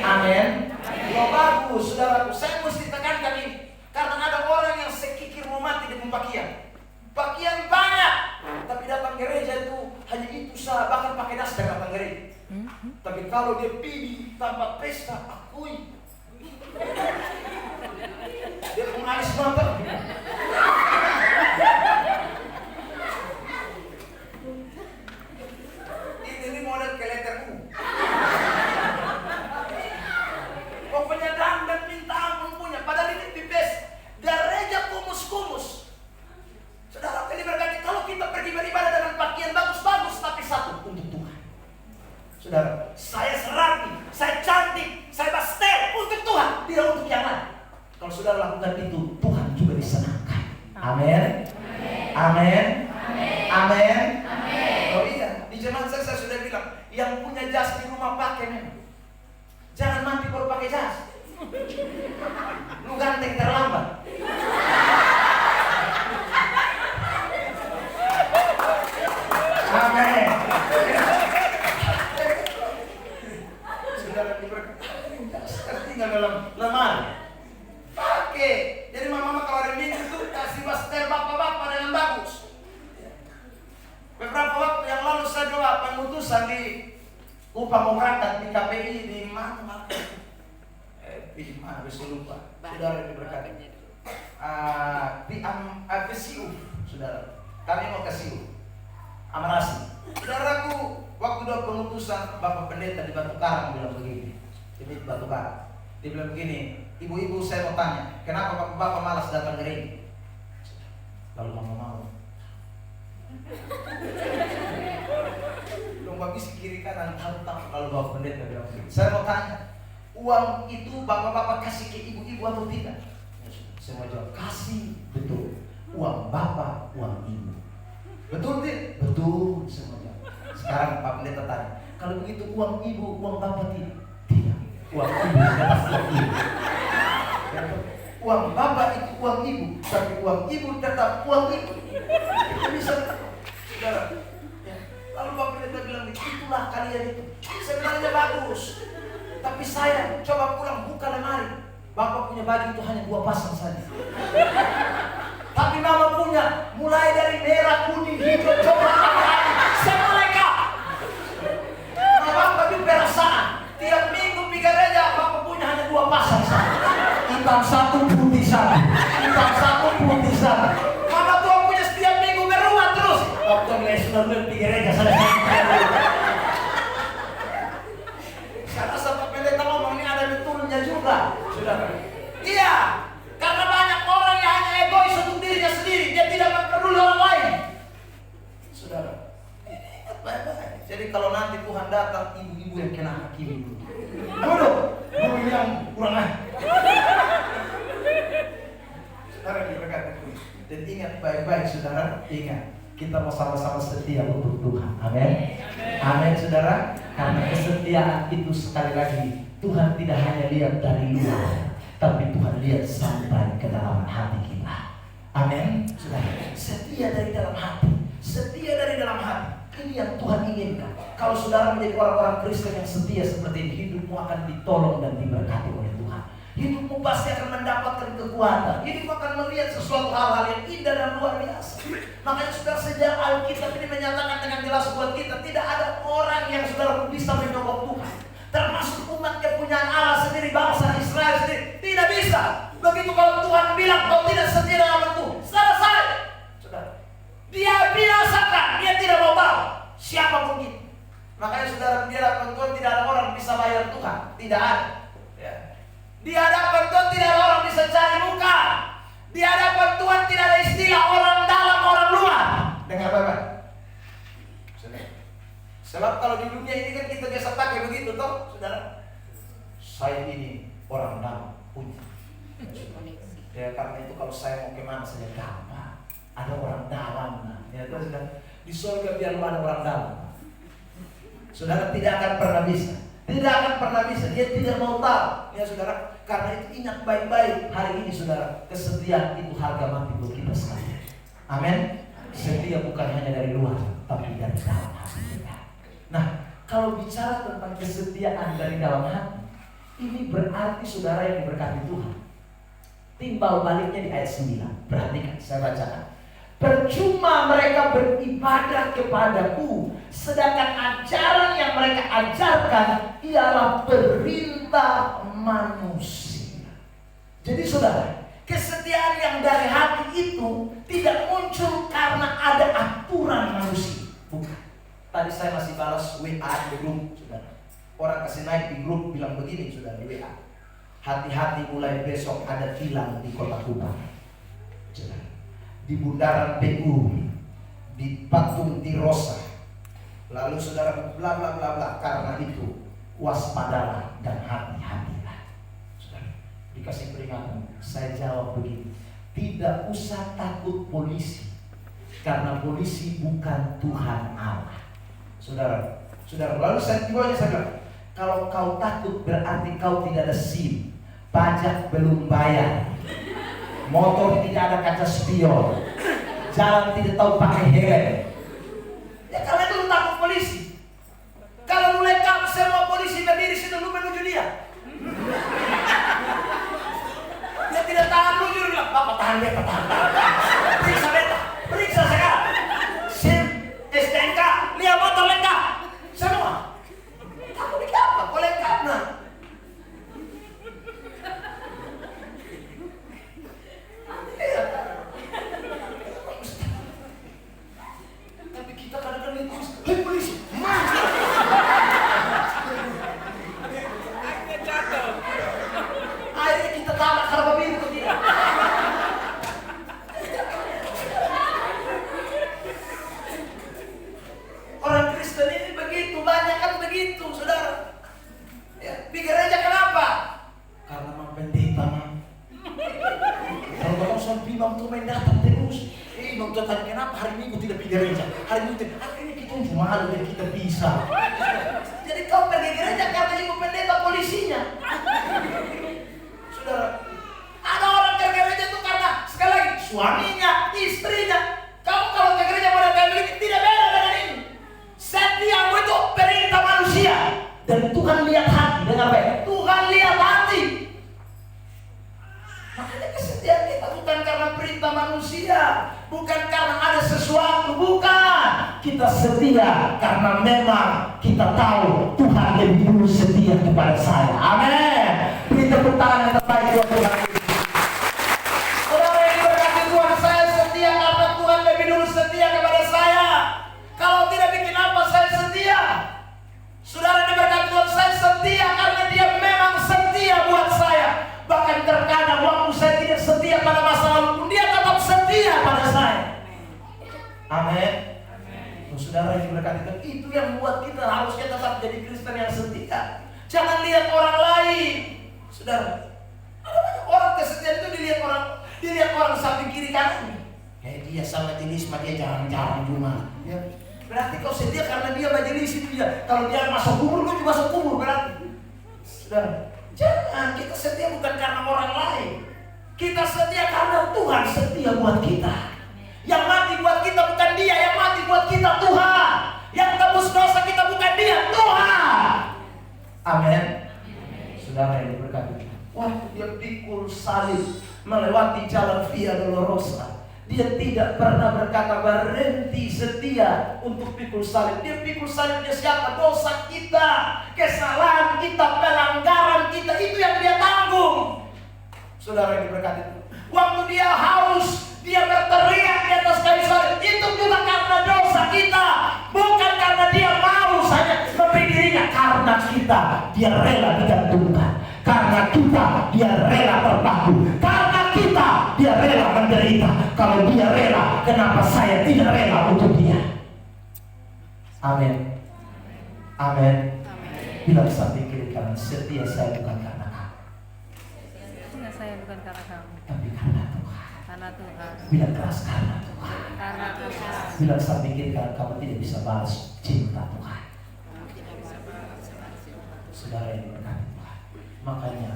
S1: Amin. Oh, bagus, saudaraku. Saya mesti tekankan ini. Karena ada orang yang sekikir mau mati di pakaian. Pakaian banyak, tapi datang gereja itu hanya itu sah, bahkan pakai daster datang gereja. Tapi kalau dia pilih tanpa pesta, akui. Dia mengalis mata. Ini model keleterku. Pokoknya dandan minta ampun punya. Padahal ini pipes. Gereja kumus-kumus. Saudara, ini berkati kalau kita pergi beribadah dengan pakaian bagus-bagus, tapi satu untuk Tuhan. Saudara, saya serapi, saya cantik, saya pastel untuk Tuhan, tidak untuk yang lain. Kalau saudara lakukan itu, Tuhan juga disenangkan. Amin. Amin. Amin. Oh iya, di jemaat saya sudah bilang, yang punya jas di rumah pakai memang. Jangan mati baru pakai jas. Lu ganteng terlambat. Amin. Saudara diberkati, tinggal dalam lemari. Pakai. Jadi mama kalau hari Minggu itu kasih bastel bapak-bapak dengan bagus. Beberapa waktu yang lalu saya doa pengutusan di upah mau berangkat di KPI di mana? Di mana? Bisa lupa. Saudara diberkati. Ke Siu, saudara. Kami mau ke Siu. Amanasi. Saudaraku, waktu doa pengutusan Bapak Pendeta di Batu Karang bilang begini. Di Batu Karang. Dia bilang begini, ibu-ibu saya mau tanya, kenapa bapak-bapak malas datang gereja? Lalu mama mau. Belum habis kiri kanan tahu kalau Bapak Pendeta bilang begini. Saya mau tanya, uang itu bapak-bapak kasih ke ibu-ibu atau tidak? Saya mau jawab, kasih. Betul. Uang bapak, uang ibu. Betul tidak? Betul. Saya mau jawab. Sekarang Pak Pendeta tanya, kalau begitu uang ibu, uang bapak tidak? Tidak. Uang ibu pasti ibu. Uang bapak itu uang ibu, tapi uang ibu tetap uang ibu. Itu bisa, saudara. Ya. Lalu Pak Pendeta bilang, itulah kalian itu. Sebenarnya bagus, tapi saya coba pulang buka lemari. Bapak punya baju itu hanya 2 pasang saja. Tapi mama punya mulai dari merah, kuning, hijau, coklat, semua lengkap. Nah, bapak itu perasaan. Tiap minggu pergi gereja, bapak punya hanya 2 pasang saja. Hitam satu, putih satu. Hitam satu, putih satu. Mama tua punya setiap minggu berubah terus. Waktu mulai sudah pergi gereja saya. Karena Bapak Pendeta ngomong ini ada betulnya juga. Saudara. Iya. Karena banyak orang yang hanya egois untuk dirinya sendiri, dia tidak peduli orang lain. Saudara, ingat baik-baik. Jadi kalau nanti Tuhan datang, ibu-ibu yang kena hakim itu. Aduh, guru yang kurang ajar. Saudara diberkati. Dan ingat baik-baik, saudara, ingat kita mau sama-sama setia untuk Tuhan. Amin. Amin, saudara. Karena kesetiaan itu sekali lagi Tuhan tidak hanya lihat dari luar, tapi Tuhan lihat sampai ke dalam hati kita. Amin. Saudara, setia dari dalam hati. Setia dari dalam hati. Ini yang Tuhan inginkan. Kalau saudara menjadi orang-orang Kristen yang setia seperti ini, hidupmu akan ditolong dan diberkati oleh Tuhan. Hidupmu pasti akan mendapatkan kekuatan. Hidupmu akan melihat sesuatu hal-hal yang indah dan luar biasa. Makanya saudara, sejak Alkitab ini menyatakan dengan jelas buat kita, tidak ada orang yang saudara bisa menyogok Tuhan. Termasuk umat kepunyaan Allah sendiri, bangsa Israel sendiri, tidak bisa. Begitu kalau Tuhan bilang kau tidak setia dengan aku, selesai. Saudara, dia binasakan, dia tidak mau tahu siapapun kita. Makanya saudara, di hadapan Tuhan tidak ada orang bisa bayar Tuhan, tidak ada. Ya. Di hadapan Tuhan tidak ada orang bisa cari muka. Di hadapan Tuhan tidak ada istilah orang dalam, orang luar. dengar baik-baik. Sebab kalau di dunia ini kan kita biasa pakai begitu toh, saudara. Saya ini orang dalam punya. Ya karena itu kalau saya mau kemana saja gampang. Ada orang dalam, ya itu sudah di surga biar ada orang dalam. Saudara tidak akan pernah bisa, tidak akan pernah bisa. Dia tidak mau tahu, ya saudara. Karena itu ingat baik-baik hari ini saudara, kesetiaan itu harga mati buat kita sekalian. Amin. Setia bukan hanya dari luar, tapi dari dalam hati kita. Nah, kalau bicara tentang kesetiaan dari dalam hati, ini berarti saudara yang diberkati Tuhan. Timbal baliknya di ayat 9. Perhatikan, saya bacakan. Percuma mereka beribadah kepadaku, sedangkan ajaran yang mereka ajarkan ialah perintah manusia. Jadi saudara, kesetiaan yang dari hati itu tidak muncul karena ada aturan manusia. Bukan. Tadi saya masih balas WA di grup, saudara. Orang kasih naik di grup bilang begini, saudara, di WA. Hati-hati mulai besok ada tilang di Kota Kupang. Di bundaran PU, di Patung Tirosa. Lalu saudara bla bla bla bla. Karena itu waspadalah dan hati-hatilah. Saudara, dikasih peringatan. Saya jawab begini. Tidak usah takut polisi, karena polisi bukan Tuhan Allah. Saudara, lalu saya bilang, kalau kau takut berarti kau tidak ada SIM, pajak belum bayar, motor tidak ada kaca spion, jalan tidak tahu pakai helm. Ya karena itu lu takut polisi. Kalau lu lengkap semua polisi berdiri situ, lu menuju dia. Dia tidak tahan lu jujur bilang, Bapak tahan beta, tahan. Periksa beta, periksa sekarang. SIM, STNK, lihat motor lengkap, semua. Takut di apa? Kau lengkap nah. Tapi kita kadang-kadang itu, hei polisi, akhirnya kita tabrak karena babi itu tidak. Orang Kristen ini begitu, banyak kan begitu, saudara. Ya, di gereja kenapa? Karena memang pendeta mah. Kalau orang soal imam tuh main datang terus. Imam tuh tanya kenapa hari Minggu tidak pergi gereja? Hari Minggu tidak. Akhirnya kita malu dan kita bisa. Jadi kau pergi gereja karena ibu pendeta polisinya. Saudara, ada orang ke gereja itu karena sekali lagi suaminya, istrinya. Kamu kalau ke gereja mau datang begini tidak beda dengan ini. Setiamu itu perintah manusia. Dan Tuhan lihat hati, dengar baik. Tuhan lihat hati. Makanya kesetiaan kita bukan karena perintah manusia, bukan karena ada sesuatu, bukan. Kita setia karena memang kita tahu Tuhan lebih dulu setia kepada saya. Amin. Beri tepuk tangan yang terbaik buat Tuhan. Saudara yang diberkati Tuhan, saya setia karena Tuhan lebih dulu setia kepada saya. Kalau tidak bikin apa saya setia. Saudara yang diberkati Tuhan, saya setia karena Dia memang setia buat saya. Bahkan terkadang waktu saya tidak setia pada masa lalu pun Dia tetap setia pada saya. Amin. Saudara yang diberkati Tuhan, itu yang membuat kita harusnya tetap jadi Kristen yang setia. Jangan lihat orang lain. Saudara, ada banyak orang kesetiaan itu dilihat orang samping kiri kanan. Dia sama jenis dia jarang-jarang cuma. Ya. Berarti kau setia karena dia majelis itu dia. Kalau dia masuk kubur, kau juga masuk kubur berarti. Saudara, jangan, kita setia bukan karena orang lain. Kita setia karena Tuhan setia buat kita. Yang mati buat kita bukan Dia, yang mati buat kita Tuhan. Yang tebus dosa kita bukan Dia, Tuhan. Amin. Saudara yang diberkati, waktu Dia pikul salib melewati jalan Via Dolorosa, Dia tidak pernah berkata berhenti setia untuk pikul salib. Dia pikul salibnya siapa? Dosa kita, kesalahan kita, pelanggaran kita, itu yang Dia tanggung. Saudara yang diberkati, waktu Dia haus, Dia berteriak di atas kayu salib, itu juga karena dosa kita, bukan karena Dia mau saja memberi dirinya. Karena kita, Dia rela digantungkan. Karena kita, Dia rela terpaku. Karena kita, dia rela menderita. Kalau dia rela, kenapa saya tidak rela untuk dia? Amin. Amin. Bilang sampai kiri kanan, setia saya bukan karena kamu,
S3: Setia saya bukan karena kamu,
S1: tapi karena Tuhan.
S3: karena Tuhan.
S1: Bilang keras, karena Tuhan.
S3: Karena Tuhan.
S1: Bilang sampai kiri kanan, kamu tidak bisa balas cinta Tuhan. Saudara yang diberkati Tuhan. Makanya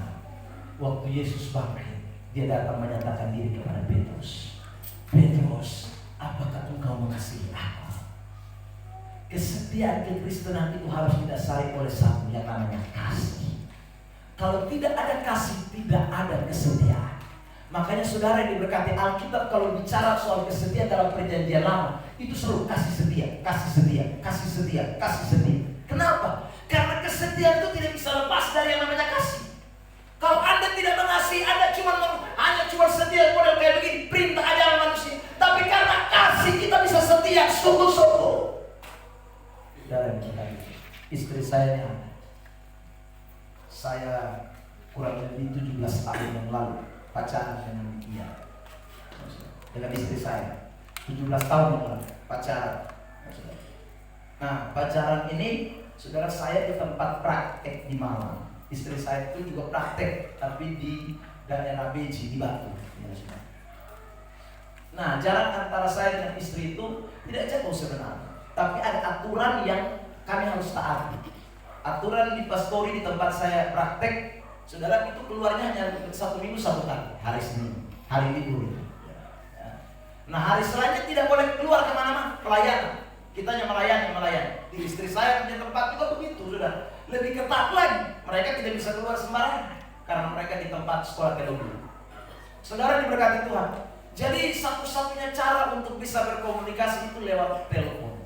S1: waktu Yesus bangkit, dia datang menyatakan diri kepada Petrus. Petrus, apakah engkau mengasihi aku? Kesetiaan kekristenan itu harus didasari oleh satu yang namanya kasih. Kalau tidak ada kasih, tidak ada kesetiaan. Makanya saudara yang diberkati, Alkitab kalau bicara soal kesetiaan dalam perjanjian lama, itu selalu kasih setia, kasih setia, kasih setia, kasih setia. Kenapa? Karena kesetiaan itu tidak bisa lepas dari yang namanya kasih. Kalau Anda tidak mengasihi, Anda hanya cuma setia model kayak begini, perintah ajaran manusia. Tapi karena kasih kita bisa setia sungguh-sungguh. Dan istri saya ini ada. Saya kurang lebih 17 tahun yang lalu pacaran dengan dia, dengan istri saya. 17 tahun yang lalu pacaran. Nah, pacaran ini saudara, saya di tempat praktek di Malang. Istri saya itu juga praktek, tapi di daerah Beji di Batu. Nah, jarak antara saya dengan istri itu tidak jauh sebenarnya, tapi ada aturan yang kami harus taati. Aturan di pastori di tempat saya praktek, saudara, itu keluarnya hanya 1 minggu 1 kali, hari Senin, hari libur. Nah, hari selanjutnya tidak boleh keluar kemana-mana, pelayanan. Kita hanya melayani. Di istri saya punya tempat juga begitu, sudah lebih ketat lagi. Mereka tidak bisa keluar sembarangan karena mereka di tempat sekolah teologi. Saudara diberkati Tuhan. Jadi satu-satunya cara untuk bisa berkomunikasi itu lewat telepon.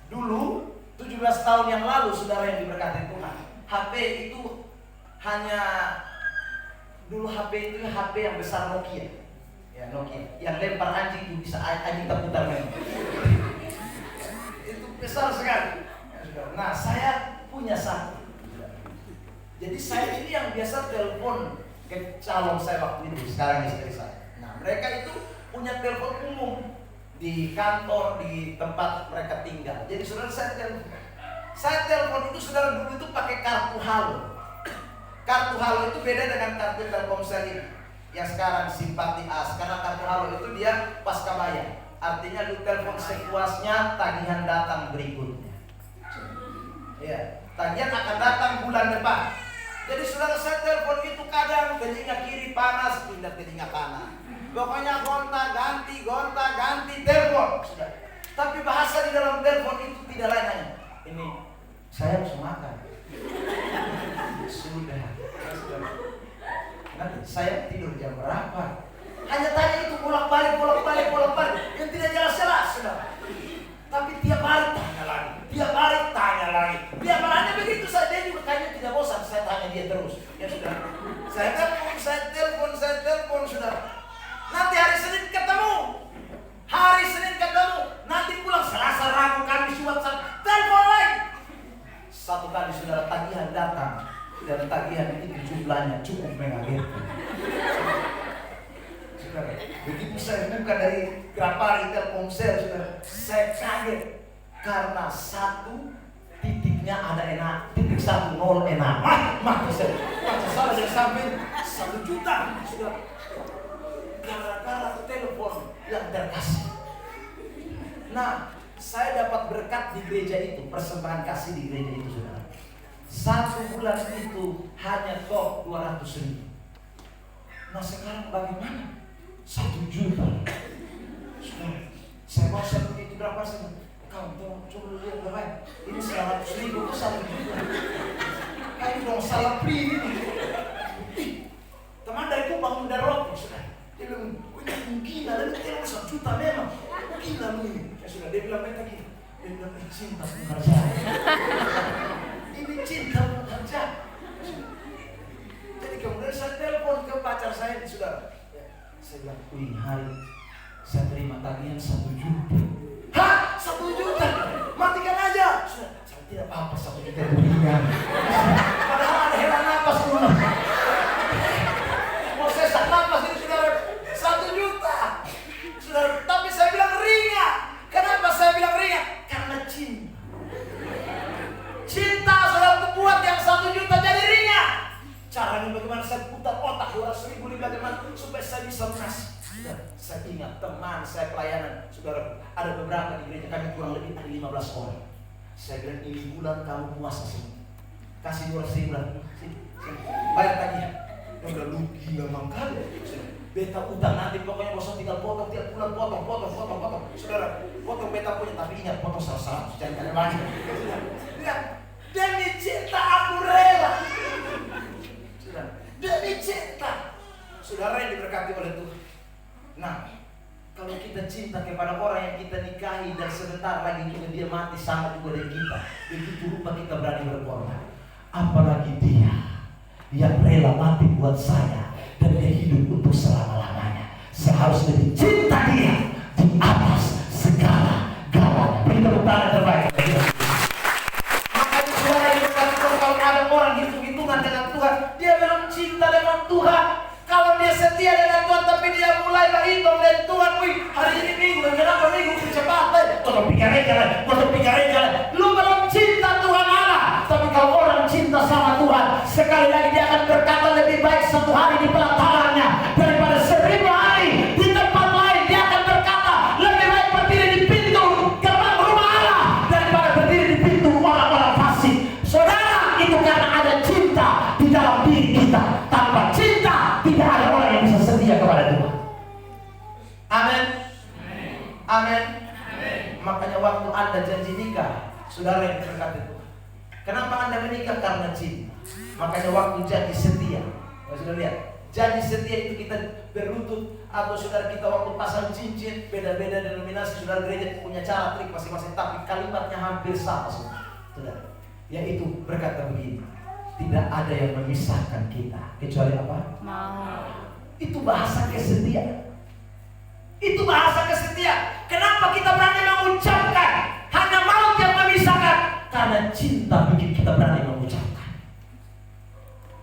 S1: Dulu 17 tahun yang lalu, saudara yang diberkati Tuhan, HP itu hanya dulu HP yang besar Nokia. Ya, Nokia yang lempar anjing itu bisa anjing terputar memang. Itu besar sekali. Nah, saya punya satu. Jadi saya ini yang biasa telepon ke calon saya waktu itu, sekarang istri saya. Nah, mereka itu punya telepon umum di kantor, di tempat mereka tinggal. Jadi saudara, saya telepon itu, saudara, dulu itu pakai kartu halo. Kartu halo itu beda dengan kartu Telkomsel ini yang sekarang simpati as, karena kartu halo itu dia pasca bayar. Artinya lu telepon sepuasnya, tagihan datang berikutnya. Ya, tagihan akan datang bulan depan. Jadi saudara, saya telepon itu kadang telinga kiri panas, pindah telinga kanan. Pokoknya gonta ganti telepon. Sudah. Tapi bahasa di dalam telepon itu tidak lain hanya ini, saya harus makan. Sudah. Nanti saya tidur jam berapa? Hanya tanya itu bolak-balik yang tidak jelas, sudah. Tapi tiap hari tanya lagi. Tiap harinya begitu saja, dia juga kayaknya tidak bosan. Saya tanya dia terus. Ya sudah. Saya telepon, sudah. Nanti hari Senin ketemu. Nanti pulang Selasa, Rabu, Kamis, Jumat, Sabtu. Telepon lagi. Satu kali saudara, tagihan datang. Dan tagihan itu jumlahnya cukup mengagetkan. Saudara, begitu saya buka dari Grapari Telkomsel, saudara, saya kaget. Karena satu titiknya ada enak, titik 10 enak. Maka saya salah dari samping 1 juta, saudara. Gara-gara telepon yang terkasih. Nah, saya dapat berkat di gereja itu, persembahan kasih di gereja itu, saudara. 1 bulan itu hanya kok 200.000. Nah, sekarang bagaimana? 1 juta. Saudara, saya mau itu berapa sih? Kamu coba lihat berapa? Ini 100.000 itu 1 juta. Kayak dong salah pri ini. Teman dari Kupang dari Lombok, saudara. Dia bilang, gila, ini telepon 1 juta memang. Gila lu ini. Ya sudah, dia bilang mereka gini. Dia bilang, ini cinta pekerja. Ini cinta pekerja. Jadi kemudian saya telepon ke pacar saya, saudara. Saya bilang, wih, hari saya terima tagihan 1 juta. Hah? 1 juta? Matikan aja. Sudah, saya tidak apa-apa 1 juta ringan. Padahal ada hewan napas dulu. Mau sesak napas Lalu bagaimana saya putar otak 200.000 ini bagaimana supaya saya bisa lunas. Sudah, saya ingat teman saya pelayanan, saudara, ada beberapa di gereja kami kurang lebih ada 15 orang. Saya bilang ini bulan kamu puasa semua, kasih 200.000 bulan, bayar tagihan. Udah lu gila mangkali. Beta utang nanti pokoknya bosan tinggal potong tiap bulan potong. Saudara, potong beta punya tapi ingat potong salah jangan ada banyak. Demi cinta aku rela. Saudara, demi cinta. Saudara yang diberkati oleh Tuhan. Nah, kalau kita cinta kepada orang yang kita nikahi dan sebentar lagi juga dia mati sama juga dengan kita, begitu rupa kita berani berkorban. Apalagi dia yang rela mati buat saya dan dia hidup untuk selama-lamanya. Saya harus lebih cinta dia di atas segala galanya. Beri tepuk tangan terbaik. Makanya saudara yang berkata kalau ada orang hitung-hitungan dengan Tuhan, dia belum cinta dengan Tuhan. Kalau dia setia dengan Tuhan tapi dia mulai berhitung dengan Tuhan, wih hari ini minggu, kenapa minggu cepat? Tolong pikir aja. Lu belum cinta Tuhan Allah. Tapi kalau orang cinta sama Tuhan, sekali lagi dia akan berkata lebih baik satu hari di pelatarannya daripada 1000 hari di tempat lain. Dia akan berkata lebih baik berdiri di pintu gerbang rumah Allah daripada berdiri di pintu orang-orang fasik. Saudara, itu karena ada cinta di dalam diri kita. Tanpa cinta tidak ada orang yang bisa setia kepada Tuhan. Amin. Amin. Makanya waktu Anda janji nikah, saudara yang diberkati Tuhan, kenapa Anda menikah? Karena cinta. Makanya waktu janji setia, sudah lihat, janji setia itu kita berlutut atau saudara kita waktu pasang cincin, beda-beda denominasi, saudara gereja punya cara trik masing-masing, tapi kalimatnya hampir sama saudara. Yaitu berkata begini, tidak ada yang memisahkan kita kecuali apa? Mau. Itu bahasa kesetiaan. Itu bahasa kesetiaan. Kenapa kita berani mengucapkan? Hanya maut yang memisahkan. Karena cinta bikin kita berani mengucapkan.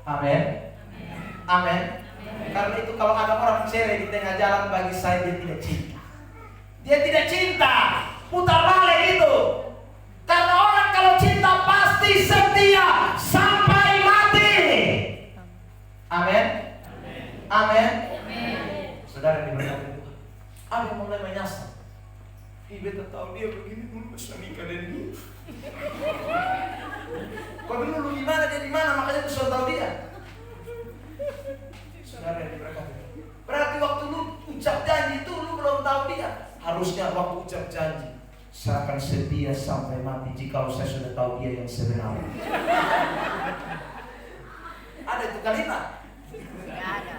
S1: Amin. Amin. Karena itu kalau ada orang cerai di tengah jalan, bagi saya dia tidak cinta. Dia tidak cinta. Putar balik itu. Karena orang kalau cinta pasti setia sampai mati. Amin. Amin. Saudara diberkati Tuhan. Ada yang mulai menyasar. Beta tahu dia begini dulu bisa nikah dan dia. Kau dulu gimana dia di mana, makanya lu sudah tahu dia. Saudara yang diberkati. Berarti waktu lu ucap janji itu lu belum tahu dia. Harusnya waktu ucap janji, saya akan setia sampai mati jika saya sudah tahu dia yang sebenarnya. Ada itu kalimat?
S2: Tidak ada.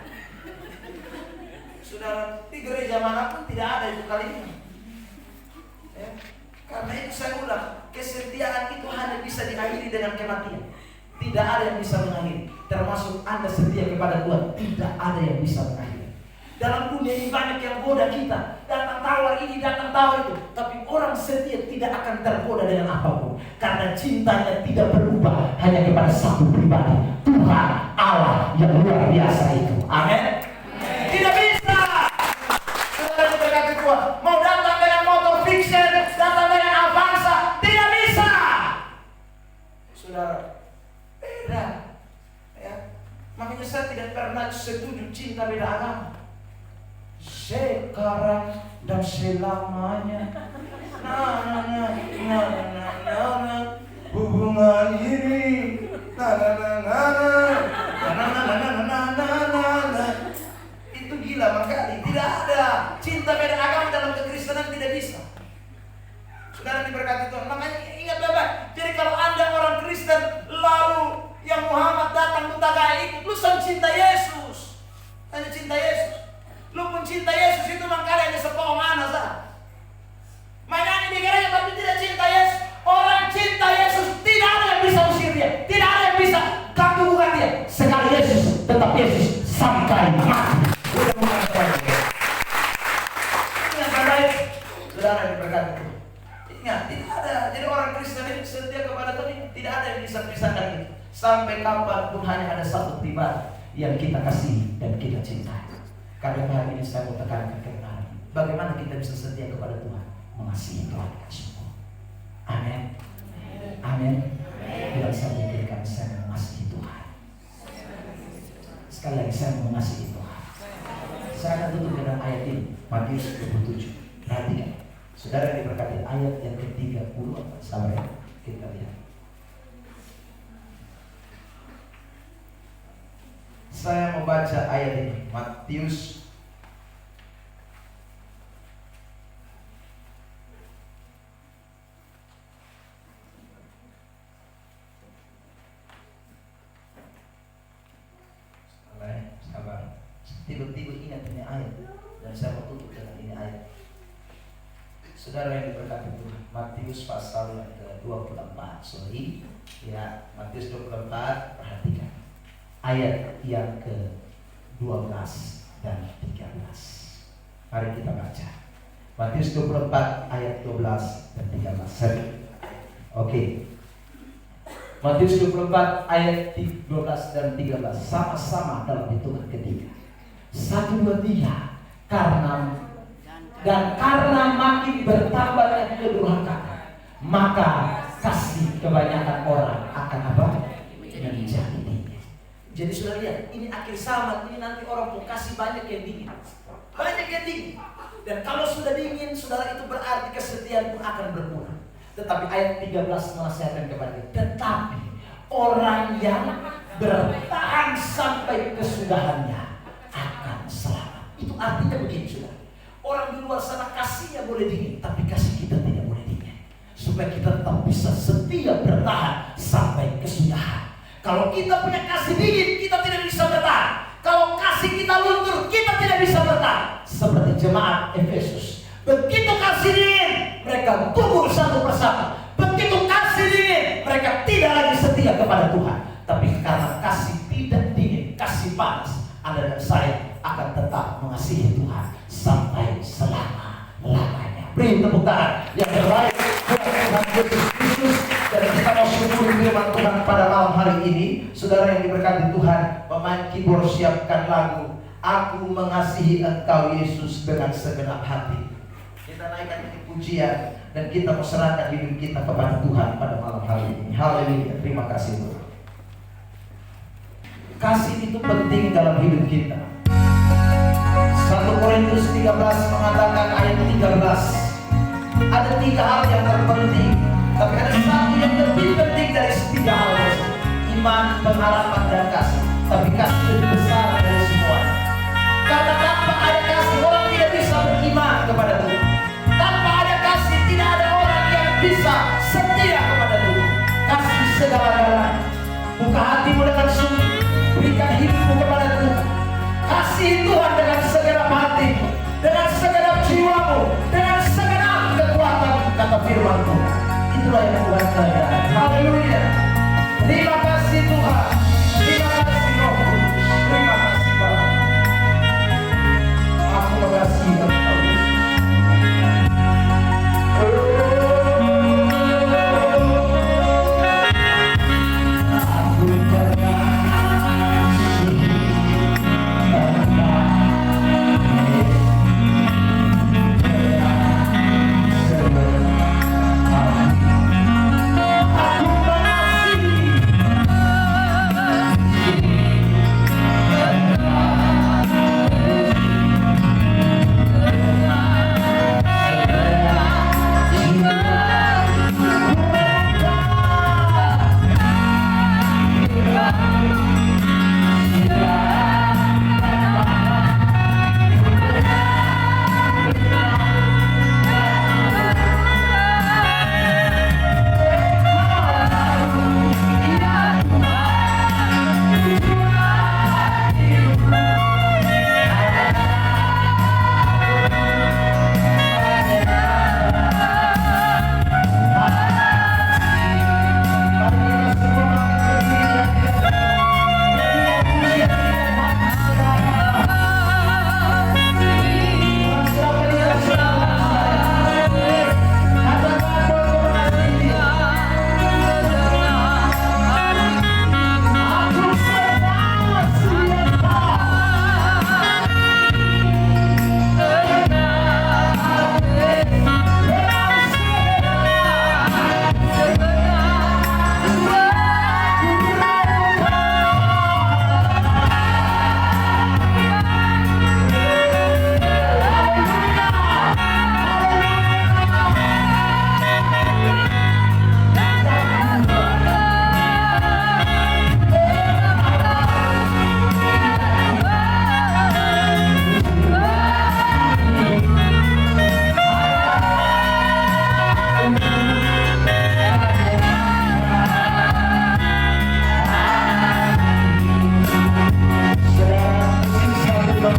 S1: Saudara, di gereja manapun tidak ada itu kalimat. Ya. Karena itu saya ulang, kesetiaan itu hanya bisa diakhiri dengan kematian. Tidak ada yang bisa mengakhiri. Termasuk Anda setia kepada Tuhan, tidak ada yang bisa mengakhiri. Dalam dunia ini banyak yang goda kita, datang tawar ini, datang tawar itu. Tapi orang setia tidak akan tergoda dengan apapun, karena cintanya tidak berubah hanya kepada satu pribadi, Tuhan Allah yang luar biasa itu. Amin. Tidak bisa. Saudara berkata Tuhan, mau datang dengan motor fiction, datang dengan Avanza, tidak bisa. Saudara, beda. Ya. Makanya saya tidak pernah setuju cinta beda agama. Sekarang dan selamanya. Hubungan ini. Itu gila makanya tidak ada cinta beda agama dalam kekristenan, tidak bisa. Saudara diberkati Tuhan. Makanya ingat baik-baik. Jadi kalau Anda orang Kristen lalu yang Muhammad datang lu tak ikut, lu cinta Yesus. Hanya cinta Yesus. Lu pun cinta Yesus itu makanya hanya sepuluh mana sah. Mainan di gereja tapi tidak cinta Yesus. Orang cinta Yesus tidak ada yang bisa usir dia, tidak ada yang bisa ganggu dia. Sekali Yesus tetap Yesus sampai mati. Ingat baik, saudara diberkati Tuhan. Ingat, tidak ada. Jadi orang Kristen ini setia kepada Tuhan, tidak ada yang bisa pisahkan itu. Sampai kapanpun hanya ada satu pribadi yang kita kasih dan kita cintai. Karena hari ini saya mau tekankan kebenaran. Bagaimana kita bisa setia kepada Tuhan? Mengasihi Tuhan dengan sungguh. Amin. Amin. Bila saya diberikan saya mengasihi Tuhan. Sekali lagi saya mengasihi Tuhan. Saya akan tutup dengan ayat ini, Matius 27. Perhatikan, saudara yang diberkati, ayat yang ke-30. Sabar ya, kita lihat. Saya membaca ayat ini, Matius 27. Sabar. Tiba-tiba ingat ini ayat dan saya mau tutup dengan ini ayat. Saudara yang diberkati Tuhan, Matius pasal yang ke-24. Sorry, ya, Matius 24. Perhatikan ayat yang ke-12 dan 13. Mari kita baca Matius 24 ayat 12 dan 13. Oke. Matius 24 ayat 12 dan 13 sama-sama dalam hitungan ketiga. 1, 2, 3. Karena makin bertambahnya kedurhakaan, maka kasih kebanyakan orang akan apa? Menjadi dingin. Jadi sudah lihat, ini akhir zaman, ini nanti orang mau kasih banyak yang dingin. Banyak yang dingin. Dan kalau sudah dingin, saudara, itu berarti kesetiaanmu akan berkurang. Tetapi ayat 13 menasihatkan kepada kita, tetapi orang yang bertahan sampai kesudahannya akan selamat. Itu artinya begini, saudara. Orang di luar sana kasihnya boleh dingin, tapi kasih kita tidak boleh dingin. Supaya kita tetap bisa setia bertahan sampai kesudahan. Kalau kita punya kasih dingin, kita tidak bisa bertahan. Kalau kasih kita luntur, kita tidak bisa bertahan. Seperti jemaat Efesus, begitu kasih dingin, mereka gugur satu persatu. Begitu kasih dingin, mereka tidak lagi setia kepada Tuhan. Tapi karena kasih tidak dingin, kasih panas, Anda dan saya akan tetap mengasihi Tuhan sampai selama-lamanya. Beri tepuk tangan yang terbaik buat Tuhan Yesus Kristus. Dan kita mau syukuri firman Tuhan pada malam hari ini. Saudara yang diberkati Tuhan, pemain keyboard siapkan lagu Aku Mengasihi Engkau Yesus dengan segenap hati. Kita naikkan ini pujian dan kita mau serahkan hidup kita kepada Tuhan pada malam hari ini. Haleluya, terima kasih Tuhan. Kasih itu penting dalam hidup kita. 1 Korintus 13 mengatakan ayat 13, ada 3 hal yang terpenting, tapi ada satu yang lebih penting dari 3 hal tersebut. Iman, pengharapan, dan kasih. Tapi kasih lebih besar dari semuanya. Karena tanpa ada kasih, orang tidak bisa beriman kepada Tuhan. Tanpa ada kasih, tidak ada orang yang bisa setia kepada Tuhan. Kasih segala-galanya. Buka hatimu dengan sungguh, berikan hidupmu kepada Tuhan. Kasih Tuhan dengan segenap hatimu, dengan segenap jiwamu, dengan segenap kekuatan, kata firman Tuhan. Itulah yang Tuhan kerjakan. Haleluya. Terima kasih Tuhan. Terima kasih Roh Kudus. Terima kasih Bapa. Aku mengasihi Engkau Yesus.
S4: Aku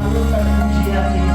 S1: menyalurkan pujian kita